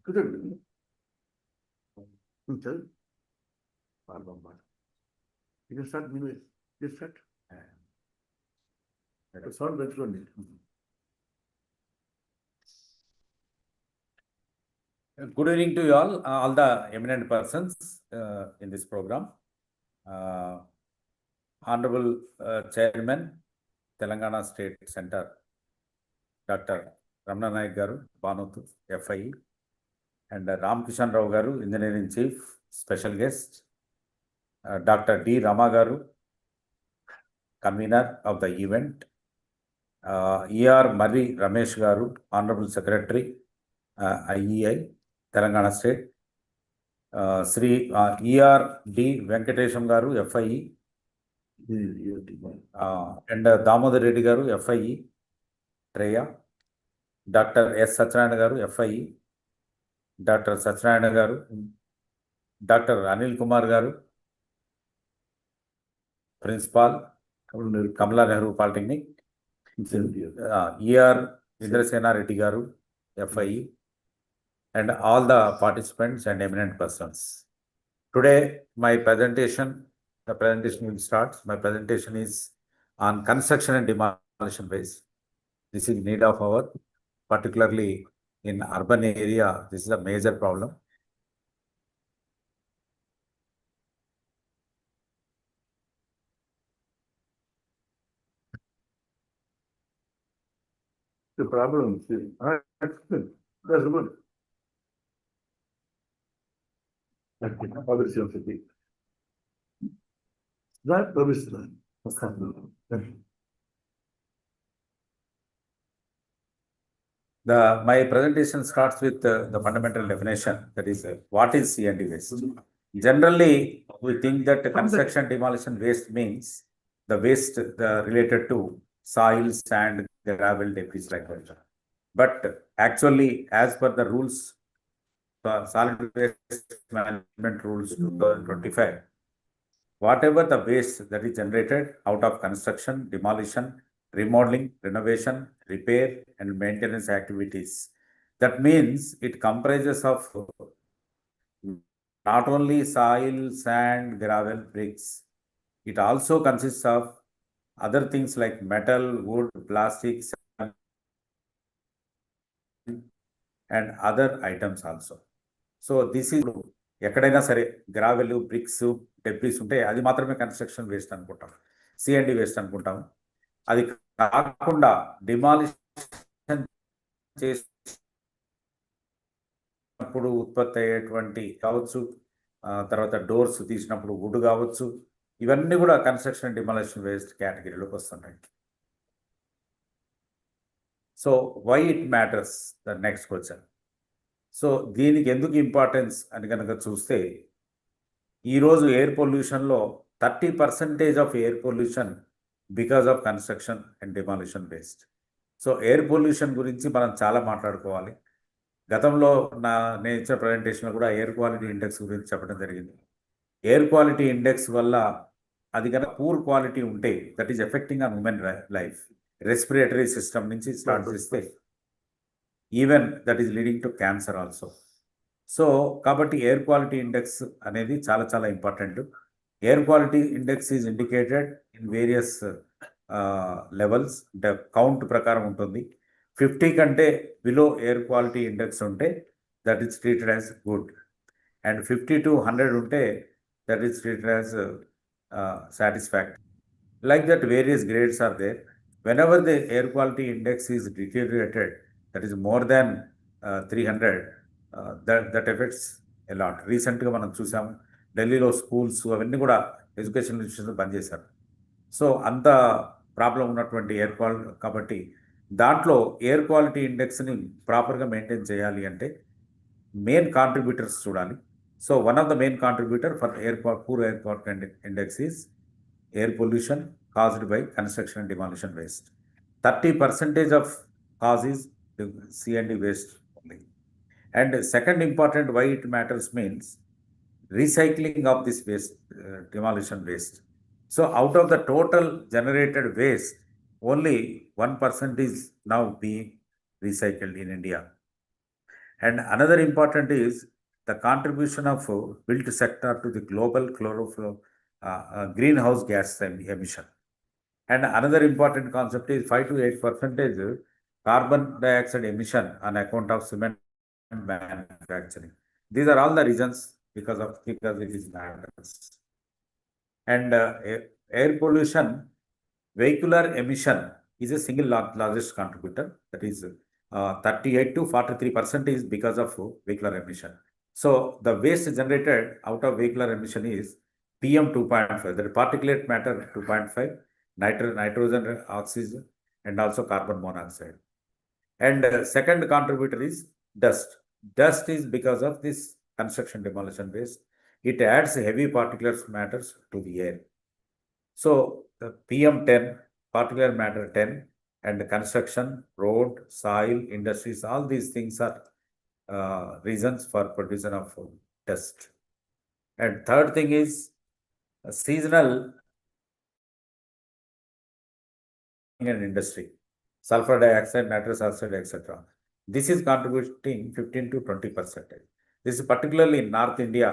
కుదరదు. You can start meanwhile. You start. Sound పెట్టుకోండి. Good evening to you all the eminent persons in this program. Honorable Chairman, Telangana State Center, Dr. Ranganatha Garu, Banuthu, FIE, and Ramkishan Rao Garu, Engineering Chief, Special Guest, Dr. D. Rama Garu, Convener of the event, E.R. Murray Ramesh Garu, Honorable Secretary, IEI, Telangana State, Sri E.R. D. Venkatesham Garu, FIE, and Damodar Reddy Garu, FIE, Treya, Dr. S. Satyanarayana Garu, FIE, Dr. Satyanarayana Garu, Dr. Anil Kumar Garu, Principal, Kamala Nehru Polytechnic, E.R. Indrasena Reddy Garu, FIE, and all the participants and eminent persons. Today, my presentation, the presentation will start. My presentation is on construction and demolition waste. This is need of our, particularly in urban area, this is a major problem. The problem, that's good. That's good. That My presentation starts with the fundamental definition, that is what is C&D waste. Generally, we think that construction demolition waste means the waste related to soil, sand, gravel, debris like that. But actually, as per the rules, solid waste management rules 2025, whatever the waste that is generated out of construction, demolition, remodeling, renovation, repair, and maintenance activities, that means it comprises of not only soil, sand, gravel, bricks. It also consists of other things like metal, wood, plastics, and other items also. So this is ఎక్కడైనా సరే gravel, bricks, debris ఉంటే అది మాత్రమే construction waste అనుకుంటాం, CMD waste అనుకుంటాం. అది కాకుండా demolition చేసినప్పుడు ఉత్పత్తి అయ్యేటువంటి కావచ్చు, తర్వాత డోర్స్ తీసినప్పుడు వుడ్ కావచ్చు, ఇవన్నీ కూడా కన్స్ట్రక్షన్ డిమాలిషన్ వేస్ట్ కేటగిరీలోకి వస్తున్నాయి. So why it matters, the next question. So దీనికి ఎందుకు ఇంపార్టెన్స్ అని కనుక చూస్తే, ఈరోజు ఎయిర్ పొల్యూషన్లో 30% of air pollution because of construction and demolition waste. So air pollution గురించి మనం చాలా మాట్లాడుకోవాలి. గతంలో నేను ఇచ్చిన ప్రజెంటేషన్లో కూడా ఎయిర్ క్వాలిటీ ఇండెక్స్ గురించి చెప్పడం జరిగింది. ఎయిర్ క్వాలిటీ ఇండెక్స్ వల్ల అది కనుక పూర్ క్వాలిటీ ఉంటే that is affecting on women life, respiratory system నుంచి స్టార్ట్ చేస్తే even that is leading to cancer also. So కాబట్టి ఎయిర్ క్వాలిటీ ఇండెక్స్ అనేది చాలా చాలా important. Air quality index is indicated in various levels, count ప్రకారం ఉంటుంది. 50 కంటే బిలో ఎయిర్ క్వాలిటీ ఇండెక్స్ ఉంటే that is treated as good, and 50 to 100 ఉంటే that is treated as satisfactory. Like that, various grades are there. Whenever the air quality index is deteriorated, that is more than 300, that affects a lot. Recently మనం చూసాము, ఢిల్లీలో schools అవన్నీ కూడా education institutions బంద్ చేశారు. So అంత problem ఉన్నటువంటి air quality, కాబట్టి దాంట్లో ఎయిర్ క్వాలిటీ ఇండెక్స్ని ప్రాపర్గా మెయింటైన్ చేయాలి అంటే మెయిన్ కాంట్రిబ్యూటర్స్ చూడాలి. So one of the main contributor for poor air quality index is air pollution caused by construction and demolition waste. 30% of cause is C&D waste only. And second important why it matters means recycling of this waste, demolition waste. So out of the total generated waste, only 1% is now being recycled in India. And another important is the contribution of built sector to the global greenhouse gas emission. And another important concept is 5 to 8% carbon dioxide emission on account of cement manufacturing. These are all the reasons because it is matters. And air pollution, vehicular emission is a single largest contributor. That is 38 to 43% is because of vehicular emission. So the waste generated out of vehicular emission is PM 2.5, that is particulate matter 2.5, nitrogen, oxygen, and also carbon monoxide. And second contributor is dust. Dust is because of this construction demolition waste. It adds heavy particulate matters to the air. So the PM 10, particulate matter 10, and construction, road, soil, industries, all these things are reasons for production of dust. And third thing is seasonal and industry, sulfur dioxide, nitrous oxide, etc. This is contributing 15 to 20%. This is particularly in North India,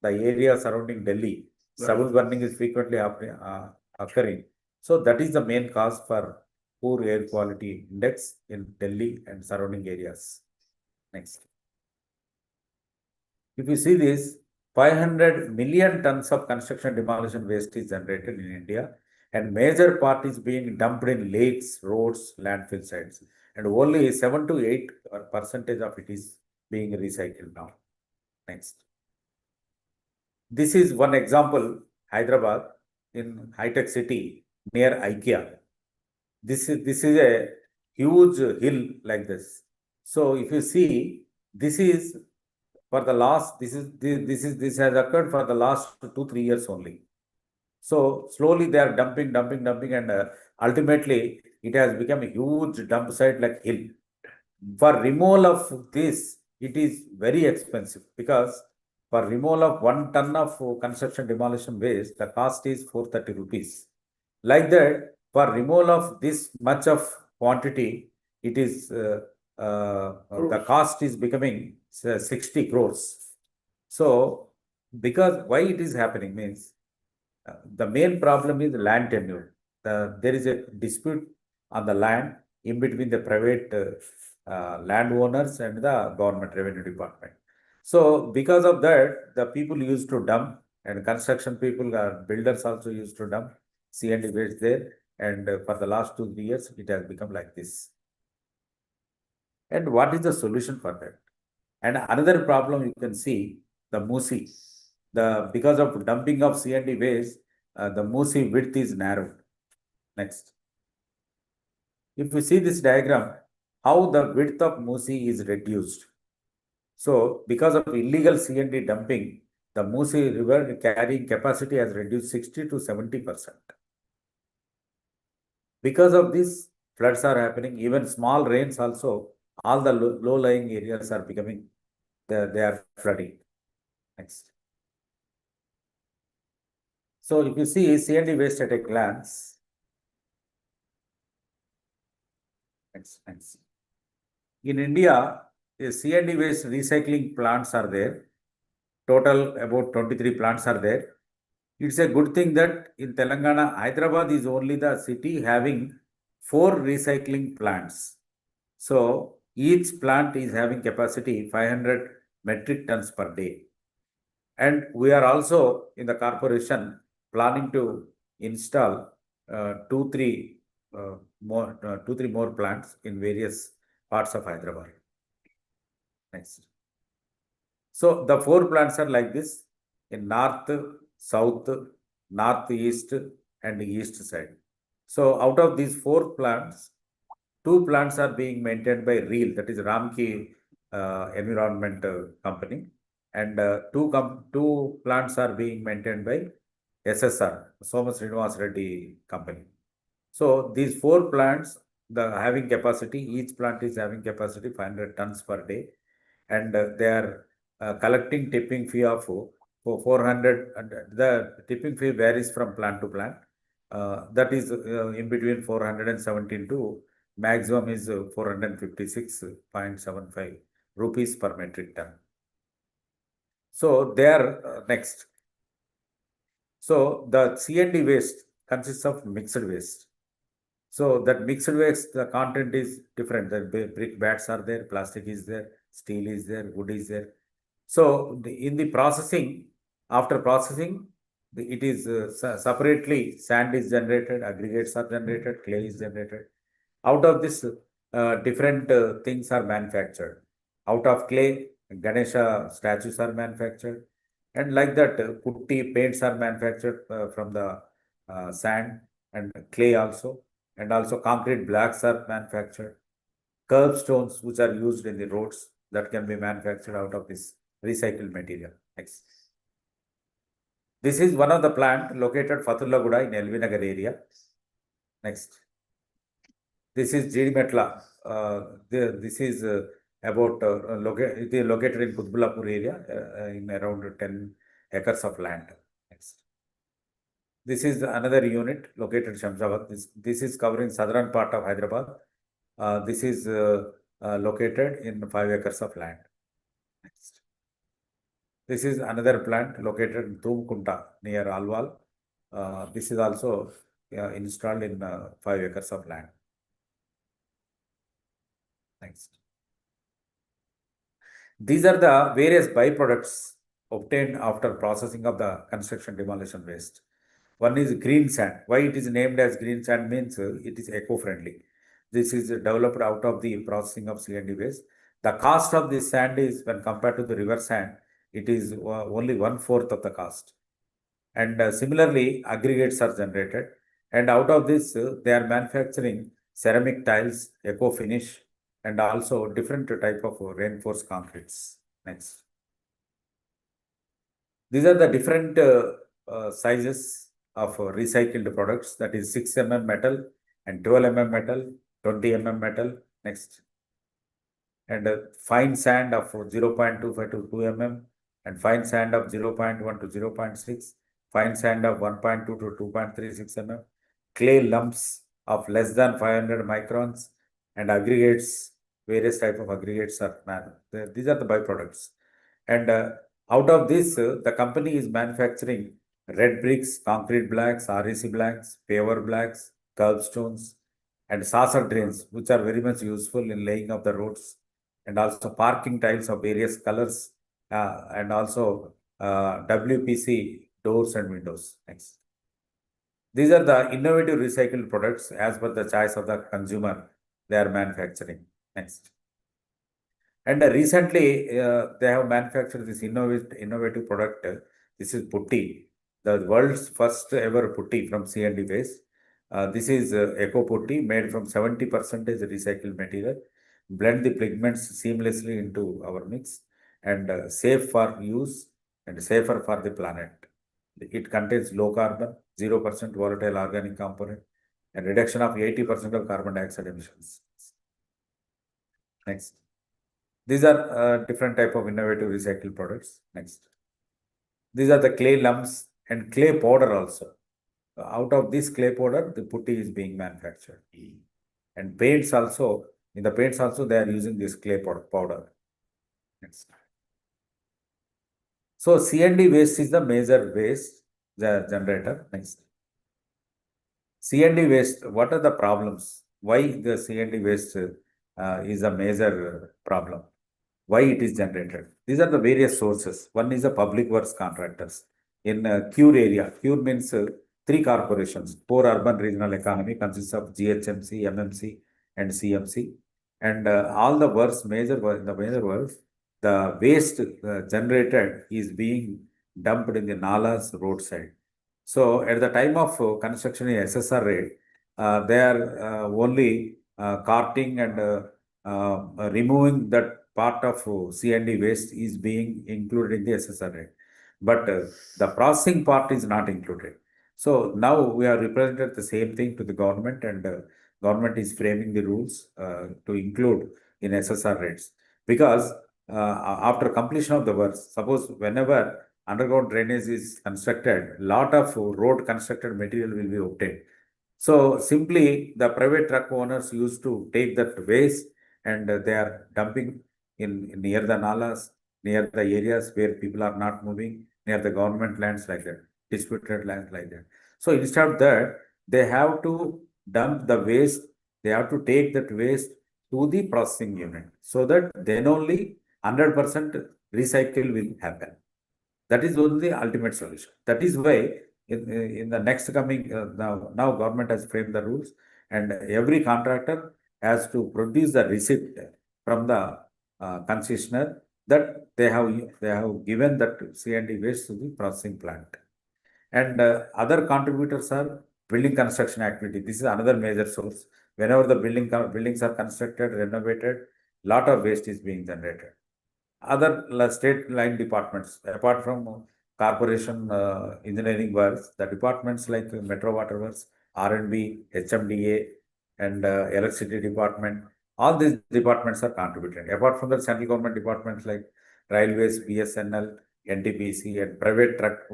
the area surrounding Delhi, stubble burning is frequently occurring. So that is the main cause for poor air quality index in Delhi and surrounding areas. Next. If you see this, 500 million tons of construction demolition waste is generated in India, and major part is being dumped in lakes, roads, landfill sites, and only 7 to 8% of it is being recycled now. Next. This is one example, Hyderabad, in high-tech city near IKEA. This is a huge hill like this. So if you see, this is for the last, this has occurred for the last 2-3 years only. So slowly they are dumping, and ultimately it has become a huge dump site like hill. For removal of this, it is very expensive because for removal of 1 ton of construction demolition waste, the cost is 430 rupees. Like that, for removal of this much of quantity, it is the cost is becoming 60 crores. So, because why it is happening means the main problem is land tenure. There is a dispute on the land in between the private landowners and the government revenue department. So because of that, the people used to dump, and construction people, builders also used to dump C&D waste there. And for the last 2-3 years, it has become like this. And what is the solution for that? And another problem you can see, the Musi. Because of dumping of C&D waste, the Musi width is narrowed. Next. If you see this diagram, how the width of Musi is reduced. So, because of illegal C&D dumping, the Musi river carrying capacity has reduced 60 to 70%. Because of this, floods are happening. Even small rains also, all the low-lying areas are becoming, they are flooding. Next. So, if you see C&D waste at a glance, next. In India, C&D waste recycling plants are there. Total about 23 plants are there. It's a good thing that in Telangana, Hyderabad is only the city having 4 recycling plants. So each plant is having capacity 500 metric tons per day. And we are also in the corporation planning to install 2-3 more plants in various parts of Hyderabad. Next. So the 4 plants are like this in north, south, northeast, and east side. So out of these 4 plants, 2 plants are being maintained by REEL, that is Ramki Environment Company, and 2 plants are being maintained by SSR, Swamy Srinivas Reddy Company. So these 4 plants, having capacity, each plant is having capacity 500 tons per day, and they are collecting tipping fee of 400. And the tipping fee varies from plant to plant. That is in between 417 to maximum is 456.75 rupees per metric ton. So they are next. So the C&D waste consists of mixed waste. So that mixed waste, the content is different. The brick bats are there, plastic is there, steel is there, wood is there. So in the processing, after processing, it is separately sand is generated, aggregates are generated, clay is generated. Out of this, different things are manufactured. Out of clay, Ganesha statues are manufactured. And like that, putty paints are manufactured from the sand and clay also. And also concrete blocks are manufactured. Curb stones, which are used in the roads, that can be manufactured out of this recycled material. Next. This is one of the plant located Fathullaguda in LV Nagar area. Next. This is Jidimetla. This is about it is located in Kutbulapur area in around 10 acres of land. Next. This is another unit located in Shamshabad. This is covering southern part of Hyderabad. This is located in 5 acres of land. Next. This is another plant located in Tumkunta near Alwal. This is also installed in 5 acres of land. Next. These are the various byproducts obtained after processing of the construction demolition waste. One is green sand. Why it is named as green sand means it is eco-friendly. This is developed out of the processing of C&D waste. The cost of this sand is, when compared to the river sand, it is only 1/4 of the cost. And similarly, aggregates are generated. And out of this, they are manufacturing ceramic tiles, eco-finish, and also different type of reinforced concretes. Next. These are the different sizes of recycled products, that is 6 mm metal, and 12 mm metal, 20 mm metal. Next. And fine sand of 0.25 to 2 mm, and fine sand of 0.1 to 0.6, fine sand of 1.2 to 2.36 mm, clay lumps of less than 500 microns, and aggregates, various type of aggregates are these are the byproducts. And out of this, the company is manufacturing red bricks, concrete blacks, REC blacks, paver blacks, curbstones, and saucer drains, which are very much useful in laying of the roads, and also parking tiles of various colors, and also WPC doors and windows. Next. These are the innovative recycled products as per the choice of the consumer they are manufacturing. Next. And recently, they have manufactured this innovative product. This is putty, the world's first ever putty from C&D waste. This is eco putty made from 70% recycled material. Blend the pigments seamlessly into our mix, and safe for use and safer for the planet. It contains low carbon, 0% volatile organic component, and reduction of 80% of carbon dioxide emissions. Next. These are different type of innovative recycled products. Next. These are the clay lumps and clay powder also. Out of this clay powder, the putty is being manufactured. And paints also, in the paints also, they are using this clay powder. Next. So C&D waste is the major waste generator. Next. C&D waste, what are the problems? Why the C&D waste is a major problem? Why it is generated? These are the various sources. One is the public works contractors. In CURE area, CURE means 3 corporations. Core urban regional economy consists of GHMC, MMC, and CMC. And all the works, major works, the waste generated is being dumped in the nalas roadside. So at the time of construction in SSR rate, they are only carting and removing that part of C&D waste is being included in the SSR rate. But the processing part is not included. So now we have represented the same thing to the government, and government is framing the rules to include in SSR rates. Because after completion of the works, suppose whenever underground drainage is constructed, lot of road constructed material will be obtained. So simply the private truck owners used to take that waste, and they are dumping in near the nalas, near the areas where people are not moving, near the government lands like that, disputed lands like that. So instead of that, they have to dump the waste, they have to take that waste to the processing unit, so that then only 100% recycle will happen. That is only the ultimate solution. That is why in the next coming, now government has framed the rules, and every contractor has to produce the receipt from the concessionaire that they have given that C&D waste to the processing plant. And other contributors are building construction activity. This is another major source. Whenever the buildings are constructed, renovated, lot of waste is being generated. Other state line departments, apart from corporation engineering works, the departments like Metro Water Works, R&B, HMDA, and electricity department, all these departments are contributing. Apart from the central government departments like railways, BSNL, NTPC, and private truck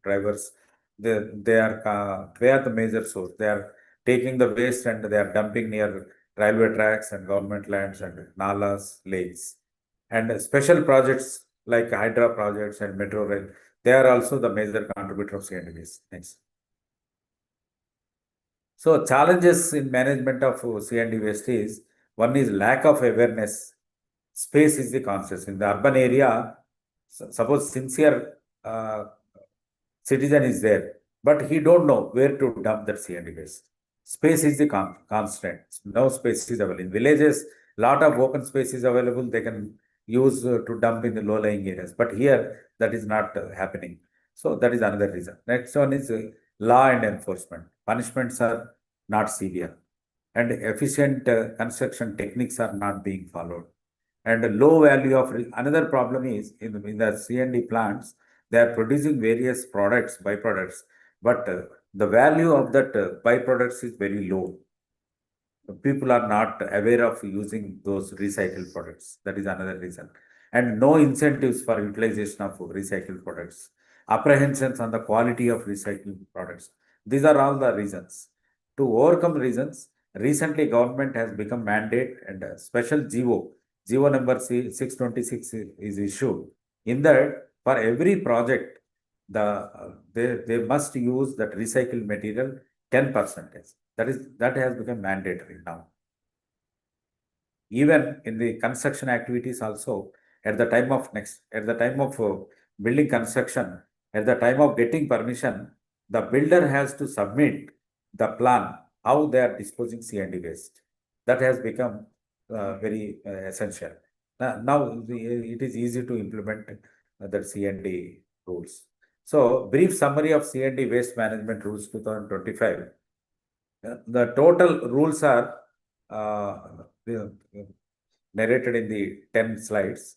drivers, they are the major source. They are taking the waste and they are dumping near railway tracks and government lands and nalas, lakes. And special projects like Hydra projects and Metro Rail, they are also the major contributor of C&D waste. Next. So challenges in management of C&D waste is, one is lack of awareness. Space is the concept. In the urban area, suppose sincere citizen is there, but he don't know where to dump that C&D waste. Space is the constant. No space is available. In villages, lot of open space is available. They can use to dump in the low-lying areas. But here, that is not happening. So that is another reason. Next one is law and enforcement. Punishments are not severe, and efficient construction techniques are not being followed. And low value of another problem is in the C&D plants, they are producing various products, byproducts, but the value of that byproducts is very low. people are not aware of using those recycled products. That is another reason. And no incentives for utilization of recycled products. Apprehensions on the quality of recycled products. These are all the reasons. To overcome reasons, recently government has become mandate and a special GO number 626 is issued. In that, for every project, they must use that recycled material 10%. That has become mandatory now. Even in the construction activities also, at the time of building construction, at the time of getting permission, the builder has to submit the plan how they are disposing C&D waste. That has become very essential. Now it is easy to implement the C&D rules. So, brief summary of C&D waste management rules 2025. The total rules are narrated in the 10 slides.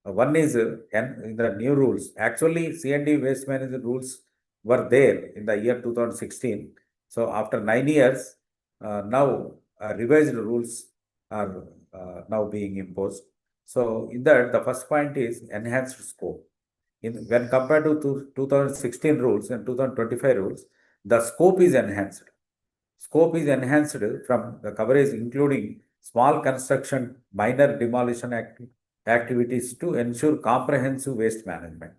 One is in the new rules. Actually, C&D waste management rules were there in the year 2016. So, after 9 years, now revised rules are now being imposed. So, in that, the first point is enhanced scope. When compared to 2016 rules and 2025 rules, the scope is enhanced. Scope is enhanced from the coverage including small construction, minor demolition activities to ensure comprehensive waste management.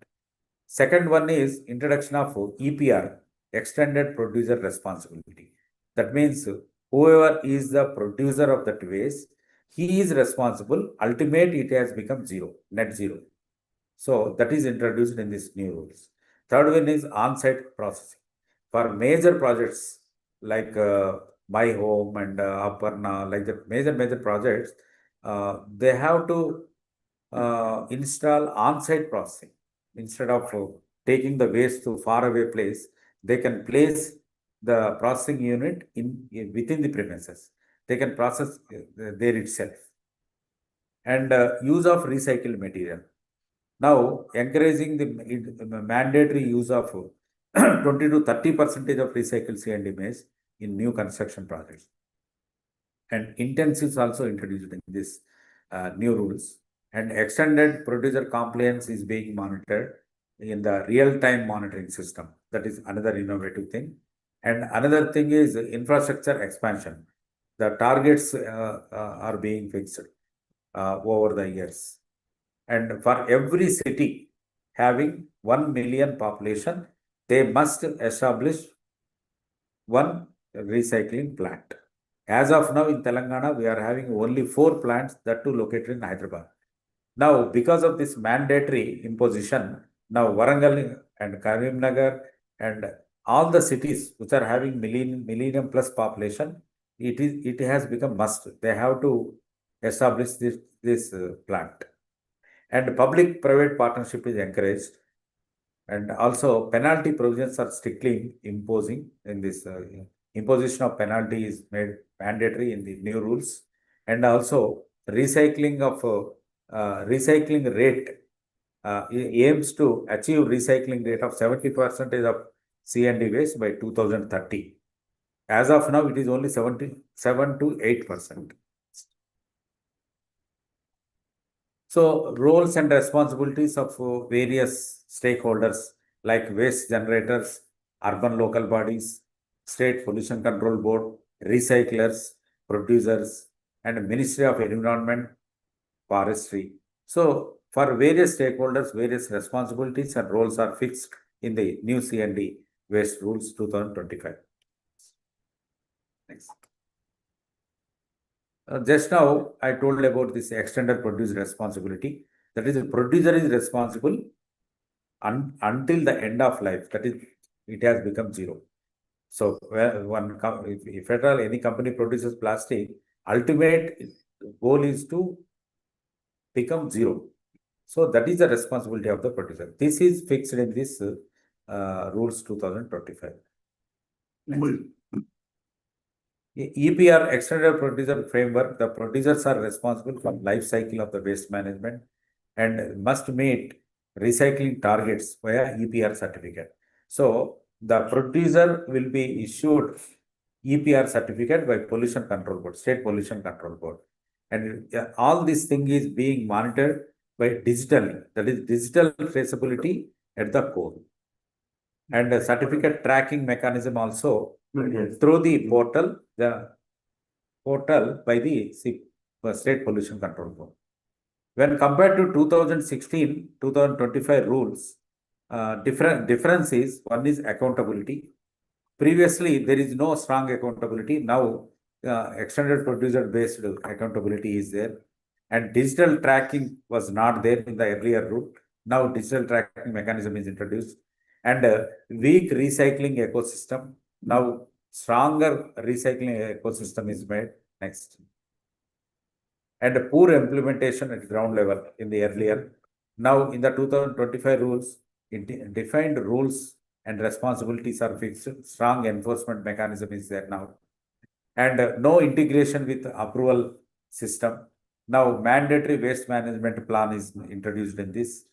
Second one is introduction of EPR, extended producer responsibility. That means whoever is the producer of that waste, he is responsible. Ultimately, it has become zero, net zero. So that is introduced in this new rules. Third one is on-site processing. For major projects like My Home and Aparna, like the major projects, they have to install on-site processing. Instead of taking the waste to faraway place, they can place the processing unit within the premises. They can process there itself. And use of recycled material. Now, encouraging the mandatory use of 20 to 30% of recycled C&D waste in new construction projects. And intensives also introduced in this new rules. And extended producer compliance is being monitored in the real-time monitoring system. That is another innovative thing. And another thing is infrastructure expansion. The targets are being fixed over the years. And for every city having 1 million population, they must establish one recycling plant. As of now in Telangana, we are having only 4 plants that too located in Hyderabad. Now, because of this mandatory imposition, now Warangal and Karimnagar and all the cities which are having million plus population, it has become must. They have to establish this plant. And public-private partnership is encouraged. And also penalty provisions are strictly imposing in this imposition of penalty is made mandatory in the new rules. And also recycling rate aims to achieve recycling rate of 70% of C&D waste by 2030. As of now, it is only 77 to 8%. So, roles and responsibilities of various stakeholders like waste generators, urban local bodies, state pollution control board, recyclers, producers, and Ministry of Environment, Forestry. So, for various stakeholders, various responsibilities and roles are fixed in the new C&D waste rules 2025. Next. Just now, I told about this extended producer responsibility. That is, the producer is responsible until the end of life. That is, it has become zero. So, if at all any company produces plastic, ultimate goal is to become zero. So, that is the responsibility of the producer. This is fixed in this rules 2025. EPR, extended producer framework, the producers are responsible for life cycle of the waste management and must meet recycling targets via EPR certificate. So, the producer will be issued EPR certificate by Pollution Control Board, State Pollution Control Board. And all this thing is being monitored by digitally, that is digital traceability at the core. And a certificate tracking mechanism also through the portal by the State Pollution Control Board. When compared to 2016-2025 rules, difference is, one is accountability. Previously, there is no strong accountability. Now, extended producer based accountability is there. And digital tracking was not there in the earlier rule. Now, digital tracking mechanism is introduced. And weak recycling ecosystem. Now, stronger recycling ecosystem is made. Next. And poor implementation at ground level in the earlier. Now, in the 2025 rules, defined rules and responsibilities are fixed. Strong enforcement mechanism is there now. And no integration with approval system. Now, mandatory waste management plan is introduced in this.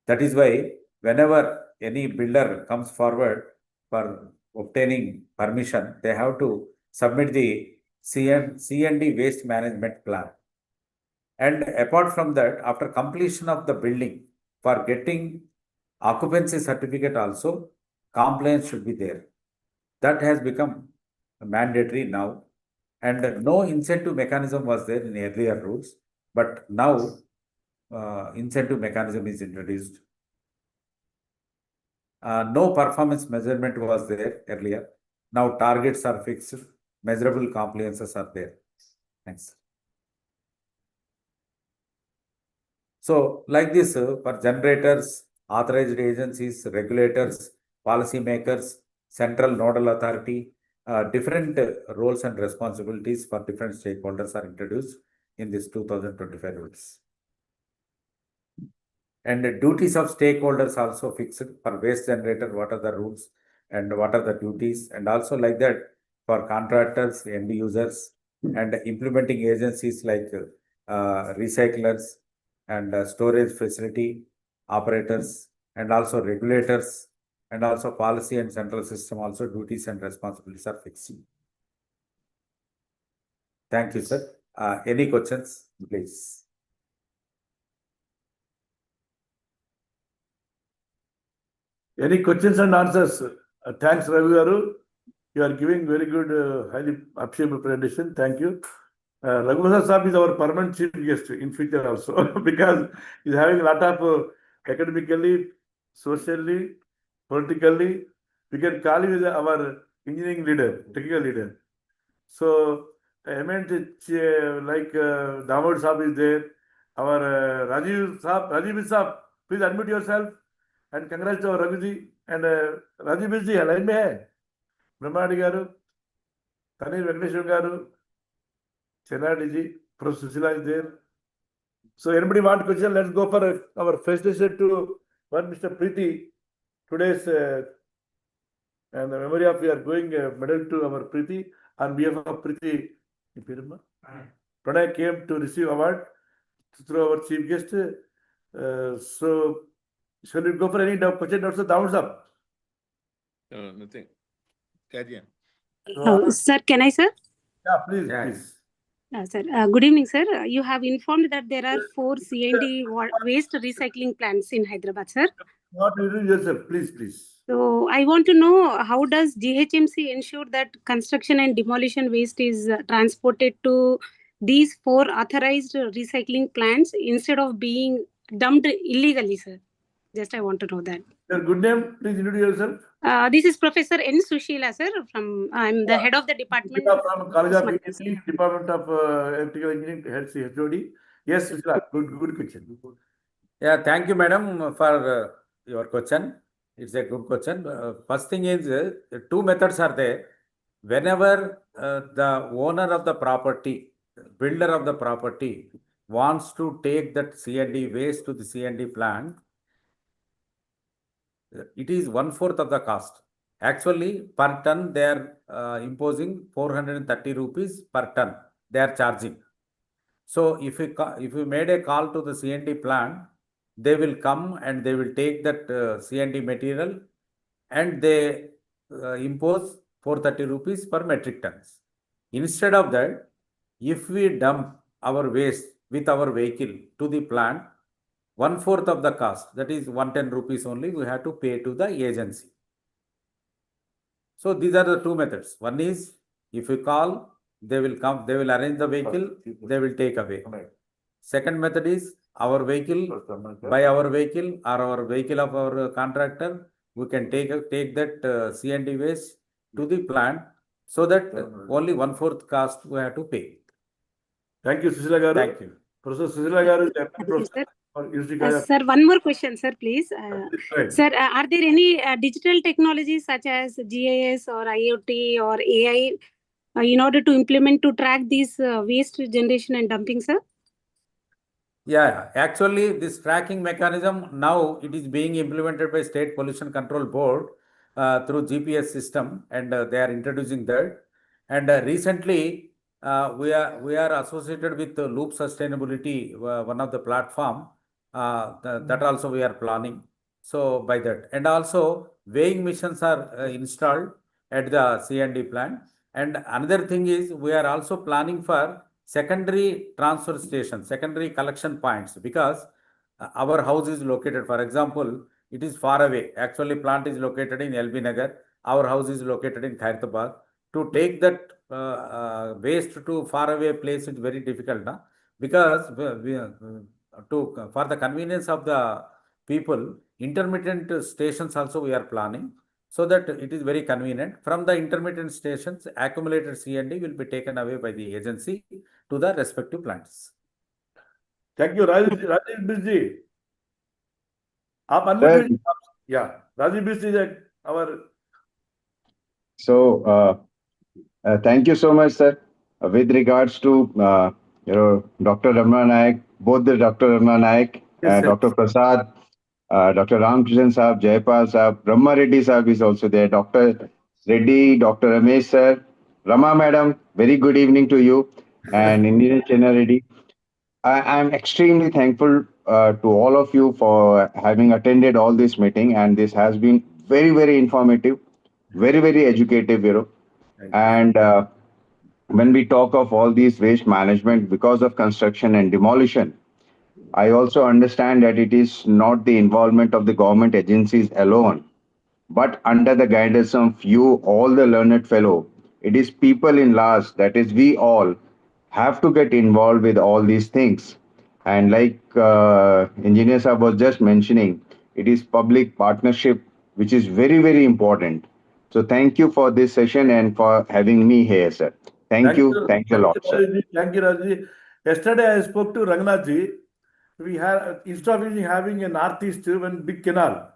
That is why whenever any builder comes forward for obtaining permission, they have to submit the C&D waste management plan. And apart from that, after completion of the building, for getting occupancy certificate also, compliance should be there. That has become mandatory now. And no incentive mechanism was there in earlier rules, but now incentive mechanism is introduced. No performance measurement was there earlier. Now targets are fixed, measurable compliances are there. Thanks. So like this, for generators, authorized agencies, regulators, policy makers, central nodal authority, different roles and responsibilities for different stakeholders are introduced in this 2025 rules. And the duties of stakeholders also fixed. For waste generator, what are the rules and what are the duties, and also like that for contractors, end users, and implementing agencies like recyclers and storage facility operators, and also regulators, and also policy and central system also duties and responsibilities are fixed. Thank you, sir. Any questions, please? Any questions and answers? Thanks, Ravi Garu. You are giving very good, highly appreciable presentation. Thank you. Ranganatha Saab is our permanent chief guest in future also because he's having a lot of academically, socially, politically. We can call him as our engineering leader, technical leader. So, eminent like Damod Saab is there. Our Rajiv Saab, please admit yourself and congrats to our Raghuji and Rajiv ji, line mein hai. Brahmadi Garu, Tanir Venkateshwar Garu, Chenadi ji, Professor Susila is there. So, anybody want question? Let's go for our first session to one Mr. Preeti. Today's and the memory of we are going medal to our Preeti on behalf of Preeti. Pranay came to receive award through our chief guest. So, shall we go for any question? Also, thumbs up. No, nothing. Carry Oh, sir, can I, sir? Yeah, please, please. Sir, good evening, sir. You have informed that there are 4 C&D waste recycling plants in Hyderabad, sir. Not introduce yourself, please, please. So I want to know, how does GHMC ensure that construction and demolition waste is transported to these 4 authorized recycling plants instead of being dumped illegally, sir? Just I want to know that. Your good name, please introduce yourself. This is Professor N. Sushila, sir. I'm the head of the department. From College of Engineering, Department of Electrical Engineering, head HOD. Yes, Sushila, good question. Yeah, thank you, madam, for your question. It's a good question. First thing is, 2 methods are there. Whenever the owner of the property, builder of the property wants to take that C&D waste to the C&D plant, it is 1/4 of the cost. Actually, per ton, they are imposing 430 rupees per ton. They are charging. So if you made a call to the C&D plant, they will come and they will take that C&D material and they impose 430 rupees per metric tons. Instead of that, if we dump our waste with our vehicle to the plant, 1/4 of the cost, that is 110 rupees only, we have to pay to the agency. So these are the two methods. One is, if you call, they will come, they will arrange the vehicle, they will take away. Second method is our vehicle, by our vehicle or our vehicle of our contractor, we can take that C&D waste to the plant, so that only 1/4 cost we have to pay. Thank you, Susila Garu. Thank you. Professor Susila Garu is a Thank you, sir. professor. Sir, one more question, sir, please. Right. Sir, are there any digital technologies such as GIS or IoT or AI in order to implement to track these waste generation and dumping, sir? Yeah, actually, this tracking mechanism now it is being implemented by State Pollution Control Board through GPS system, and they are introducing that. And recently, we are associated with Loop Sustainability, one of the platform. That also we are planning. So by that, and also weighing machines are installed at the C&D plant. And another thing is, we are also planning for secondary transfer stations, secondary collection points, because our house is located, for example, it is far away. Actually, plant is located in LB Nagar. Our house is located in Khairtabad. To take that waste to far away place is very difficult, na? Because for the convenience of the people, intermittent stations also we are planning, so that it is very convenient. From the intermittent stations, accumulated C&D will be taken away by the agency to the respective plants. Thank you, Rajesh Bisji. Yeah, Rajesh Bisji is our. So, thank you so much, sir. With regards to Dr. Ramana Naik, both the Dr. Ramana Naik, Yes, Dr. Prasad, Dr. Ramkrishnan Saab, Jayapal Saab, Brahma Reddy Saab is also there, Dr. Reddy, Dr. Ramesh sir, Rama Madam, very good evening to you, and Indian Chennai Reddy. I am extremely thankful to all of you for having attended all this meeting, and this has been very, very informative, very, very educative, And when we talk of all these waste management because of construction and demolition, I also understand that it is not the involvement of the government agencies alone, but under the guidance of you, all the learned fellow, it is people in large, that is we all, have to get involved with all these things. And like Engineer Saab was just mentioning, it is public partnership, which is very, very important. So thank you for this session and for having me here, sir. Thank you. Thanks a lot, sir. Thank you, Rajesh. Yesterday, I spoke to Ranganatha. We have, instead of having a northeast, one big canal.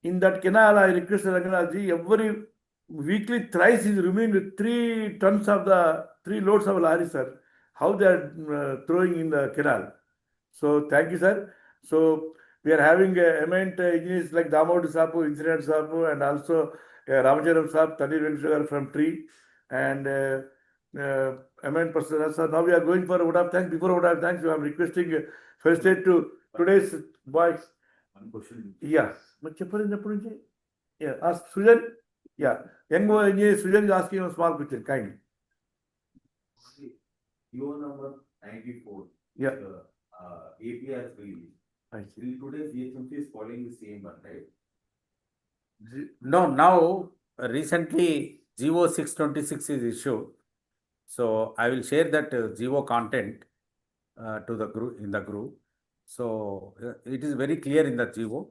In that canal, I requested Ranganatha, every weekly thrice is removing 3 tons of the 3 loads of lorry, sir. How they are throwing in the canal. So thank you, sir. So we are having eminent engineers like Damod Sapu, Incident Sapu, and also Ramacharam Saab, Tanir Venkateswar from Tree, and eminent person. So now we are going for a vote of thanks. Before a vote of thanks, I am requesting first state to today's boys. One question. Yeah. Yeah. Ask Sujan. Yeah. Young engineer Sujan is asking a small question. Kindly. PO number 94. Yeah. APR release. I see. Till today, GHMC is following the same one, right? No, now recently GO 626 is issued. So I will share that GO content to the group in the group. So it is very clear in the GO,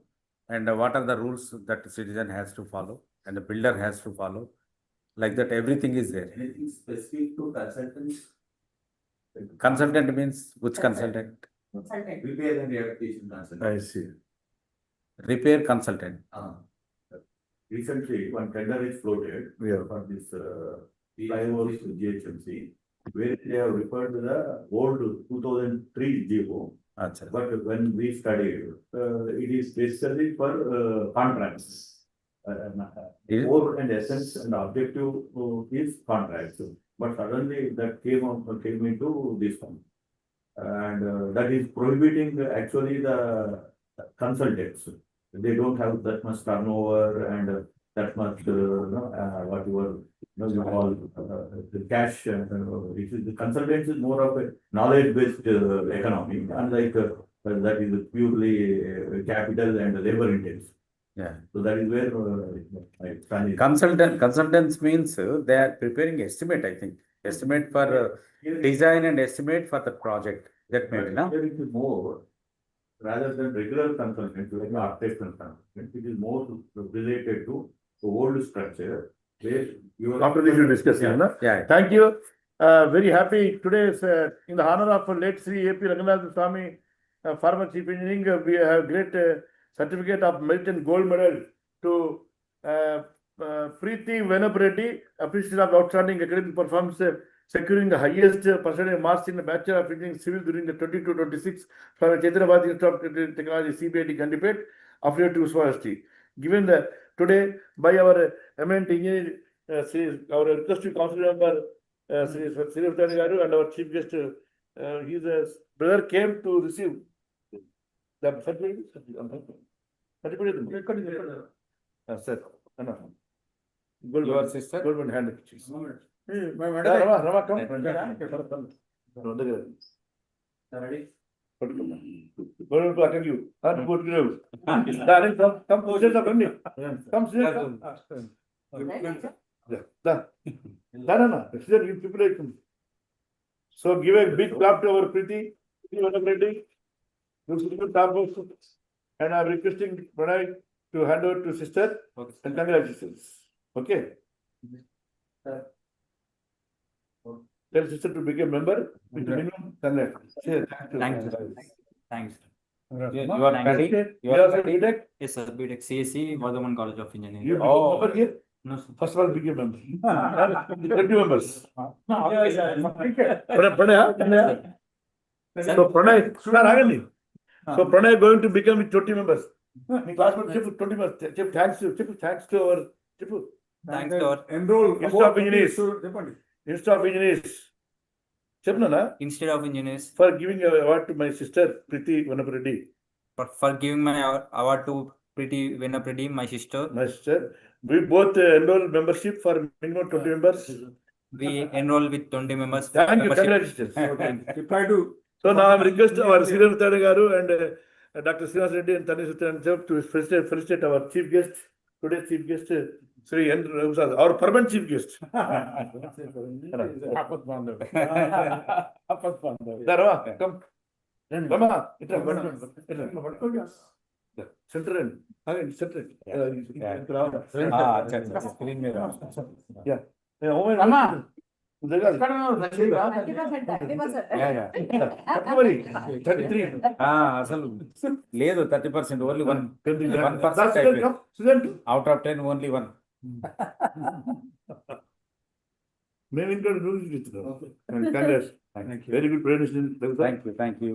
and what are the rules that the citizen has to follow and the builder has to follow. Like that, everything is there. Anything specific to consultants? Consultant means which consultant? Consultant. Repair and rehabilitation consultant. I see. Repair consultant. Recently, one tender is floated for this flyovers to GHMC, where they have referred to the old 2003 GO. But when we studied, it is basically for contracts. Core and essence and objective is contracts. But suddenly that came into this one. And that is prohibiting actually the consultants. They don't have that much turnover, and that much, whatever, you call, the cash, the consultants is more of a knowledge-based economy, unlike that is purely capital and labor intense. Yeah. So that is where I stand. Consultants means they are preparing estimate, I think. Estimate for design and estimate for the project. That may be, no? Here it is more, rather than regular consultant, like architectural consultant, it is more related to the old structure. Where you are. After this, you discuss, Yeah. no? Yeah. Thank you. Very happy today is in the honor of late Sri AP Ranganatha Swamy, former chief engineering. We have great certificate of merit and gold medal to Preeti Venapareddy, appreciation of outstanding academic performance, securing the highest percentage marks in the Bachelor of Engineering Civil during the 22-26 from Chaitanabad Institute of Technology CBIT Gandipet, affiliated to University. Given the today by our eminent engineer, our requested council member, Sri Srivastani Garu, and our chief guest, his brother came to receive the certificate. Sir, Your sister? Golden hand. My Rama, come. Ready? Golden to attend you. Come, you people like them. So give a big clap to our Preeti Venapareddy. And I'm requesting Pranay to hand over to sister and congratulations. Okay. Tell sister to become a member with the minimum conduct. Thank you. Thanks. You are ready? You are also BTech? Yes, sir. BTech CSE, Vardhaman College of Engineering. You become a member here? No, sir. First of all, become a member. 20 members. Pranay, so Pranay, so Pranay going to become with 20 members. Classmate, 20 members. Thanks to our Thanks to our Institute of Engineers. Institute of Engineers. Institute of Engineers For giving an award to my sister Preeti Venapareddy. for giving my award to Preeti Venapareddy, my sister. My sister. We both enroll membership for minimum 20 members. We enroll with 20 members. Thank you, membership. congratulations. So now I'm requesting our Srivastani Garu and Dr. Srinivas Reddy and Tani Suthan to felicitate our chief guest, today's chief guest, Sri N. Raghusad, our permanent chief guest. Rama, come. Rama, center. Yeah. Rama. అసలు లేదు 30%, only 1%. Out of 10, only 1. మేము ఇంకా very good presentation. Thank you.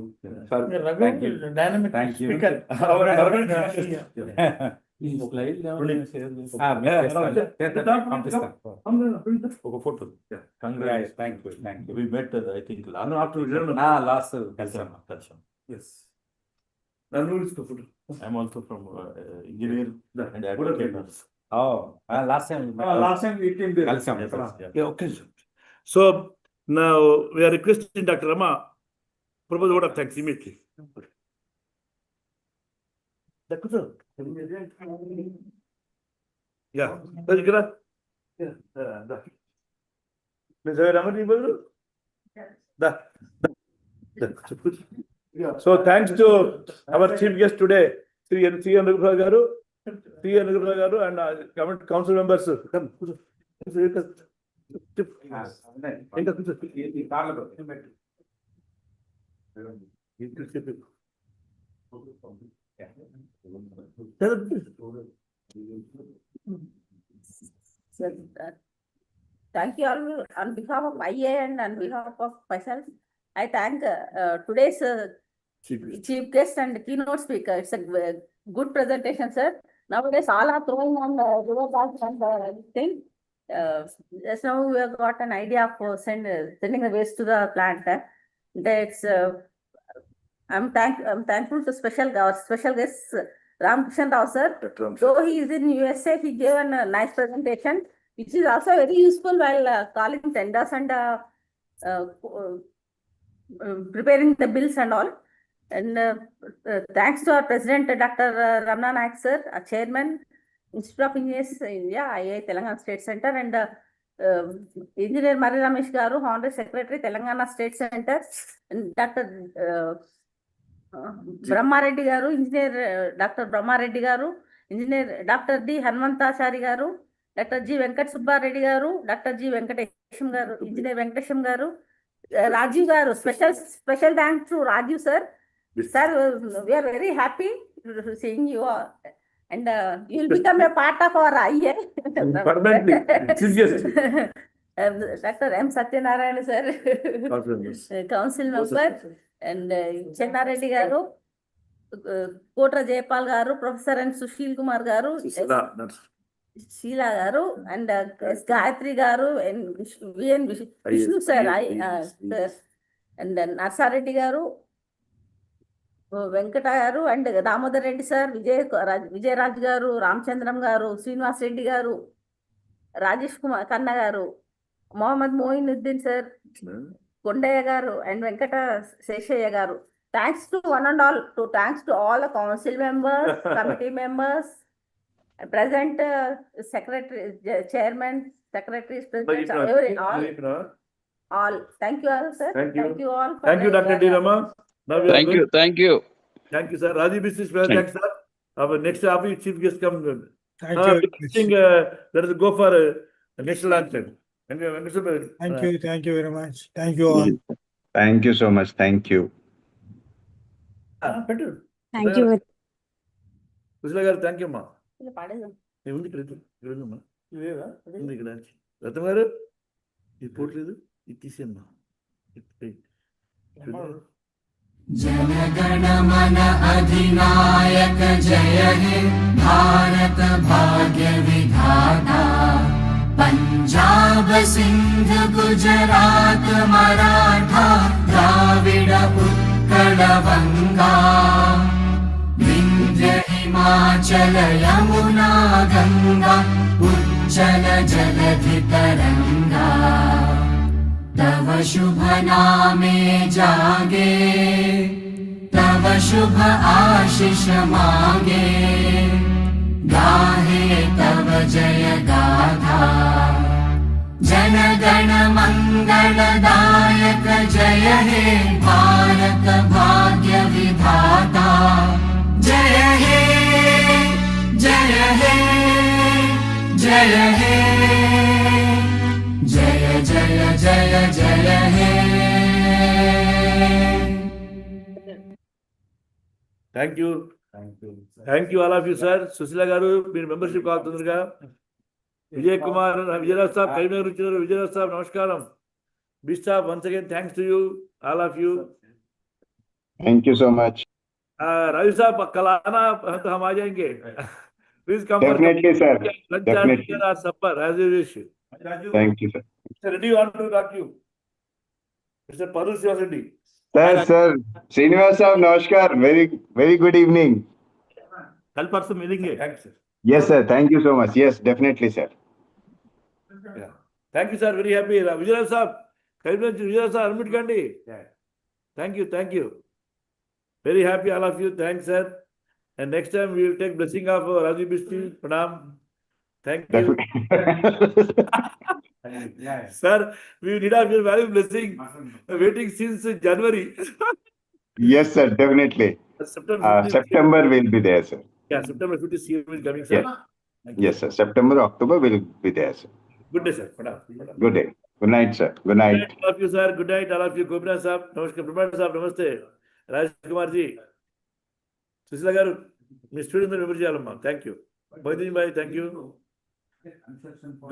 Dynamic speaker. ఒక photo. Thank you. We met, I think, Last Kalsam. Yes. I'm also from engineer and advocate. Oh, last time. Last time we came there. Kalsam. Yeah, okay. So now we are requesting Dr. Rama propose vote of thanks immediately. Yeah. So thanks to our chief guest today, Sri Ranganatha Garu, and government council members. Thank you all on behalf of IA and on behalf of myself. I thank today's chief guest and keynote speaker. It's a good presentation, sir. Nowadays, all are throwing on river banks and thing. Just now we have got an idea of sending the waste to the plant. That's I'm thankful to our special guests, Ramkishan Rao sir. Though he is in USA, he gave a nice presentation, which is also very useful while calling tenders and preparing the bills and all. And thanks to our President, Dr. Ramna Naik sir, Chairman, Institute of Engineers India, II Telangana State Center, and Engineer Mari Ramesh Garu, Honorary Secretary, Telangana State Center, and Dr. Brahma Reddy Garu, Engineer Dr. Brahma Reddy Garu, Engineer Dr. D. Hanmantachari Garu, Dr. G. Venkat Subba Reddy Garu, Dr. G. Venkatesham Garu, Engineer Venkatesham Garu, Rajiv Garu, special thanks to Rajiv sir. Sir, we are very happy seeing you all. And you will become a part of our IA. Permanently. Dr. M. Satyanarayana sir, council member, and Chenna Reddy Garu, Kotra Jayapal Garu, Professor and Sushil Kumar Garu, Sheila Garu, and S. Gayatri Garu, and Vishnu sir, and then Narsa Reddy Garu, Venkata Garu, and Damodar Reddy sir, Vijay Raj Garu, Ramchandram Garu, Srinivas Reddy Garu, Rajesh Kumar Kanna Garu, Mohammad Moinuddin sir, Kondaya Garu, and Venkata Seshaya Garu. Thanks to one and all, thanks to all the council members, committee members, present secretary, chairman, secretaries, president, all. Thank you all, sir. Thank you all. Thank you, Dr. D. Rama. Now we are Thank going. you, thank you. Thank you, sir. Rajiv Business, thanks, sir. Our next chief guest come. Thank Let us go for next answer. Thank you very much. Thank you all. Thank you so much. Thank you. Better. Thank you. Kusila garu, thank you, ma. Padam. Ratam garu, ఇది పోట్లేదు ఇది తీసేమ్మా जनगण मन अधिनायक जय हे भारत भाग्य विधाता पंजाब सिंध गुजरात मराठा द्राविड उत्कल बंगा विंध्य हिमाचल यमुना गंगा उज्जल जलधि तरंगा तव शुभ नामे जागे तव शुभ आशीष मांगे गाहे तव जय गाथा जन गण मंगलदायक जय हे भारत भाग्य विधाता जय हे जय हे जय हे जय जय जय जय हे Thank you all of you, sir. Susila garu, మీరు మెంబర్షిప్ కాల్ తొందరగా. Vijay Kumar, Vijay Sahab, Karimnagar Ruchinaru, Vijay Sahab, Namaskaram. Bishop, once again, thanks to you, all of you. Thank you so much. Ravi Sahab, कल आना तो हम आ जाएंगे. Please come Definitely, sir. lunch Definitely. or supper, as you wish. Thank you, sir. Mr. Reddy, want to talk to you. Mr. Parul Reddy. Sir. Srinivas sir, namaskar. Very good evening. कल परसों मिलेंगे. Thanks, sir. Yes, sir. Thank you so much. Yes, definitely, sir. Yeah. Thank you, sir. Very happy. Vijay Sahab, Karimnagar Vijay Sahab, unmute kandi. Thank you. Very happy, all of you. Thanks, sir. And next time we will take blessing of Rajiv Bishti. Pranam. Thank you. Sir, we need your valuable blessing. Waiting since January. Yes, sir. Definitely. September will be there, sir. Yeah, September 50th CM is coming, sir. Yes, sir. September, October will be there, sir. Good day, sir. Pranam. Good day. Good night, sir. Good night. Good night, all of you, sir. Good night, all of you. Gopinath Sahab. Namaskar. Brahman Sahab. Namaste. Raj Kumar ji. Susila garu. మీ student member చేయాలమ్మా. Thank you. Moideen bhai, thank you.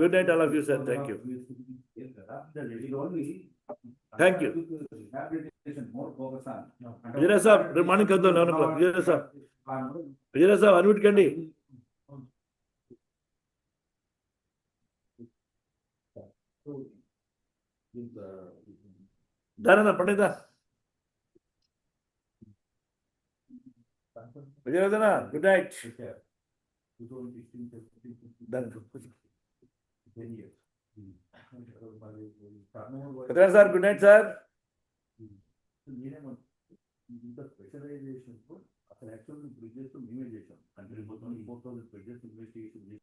Good night all of you, sir. Thank you. Thank you. Vijayaraj saab, రేపు morning కలుద్దాం 11 o'clock. Vijayaraj సాబ్ unmute కండి. దానా పండిత Vijayardhana, good night. Done. Katrina sir, good night sir. The specialization అసలు actual bridges మేమే చేసాం అంటే 4,000 bridges investigation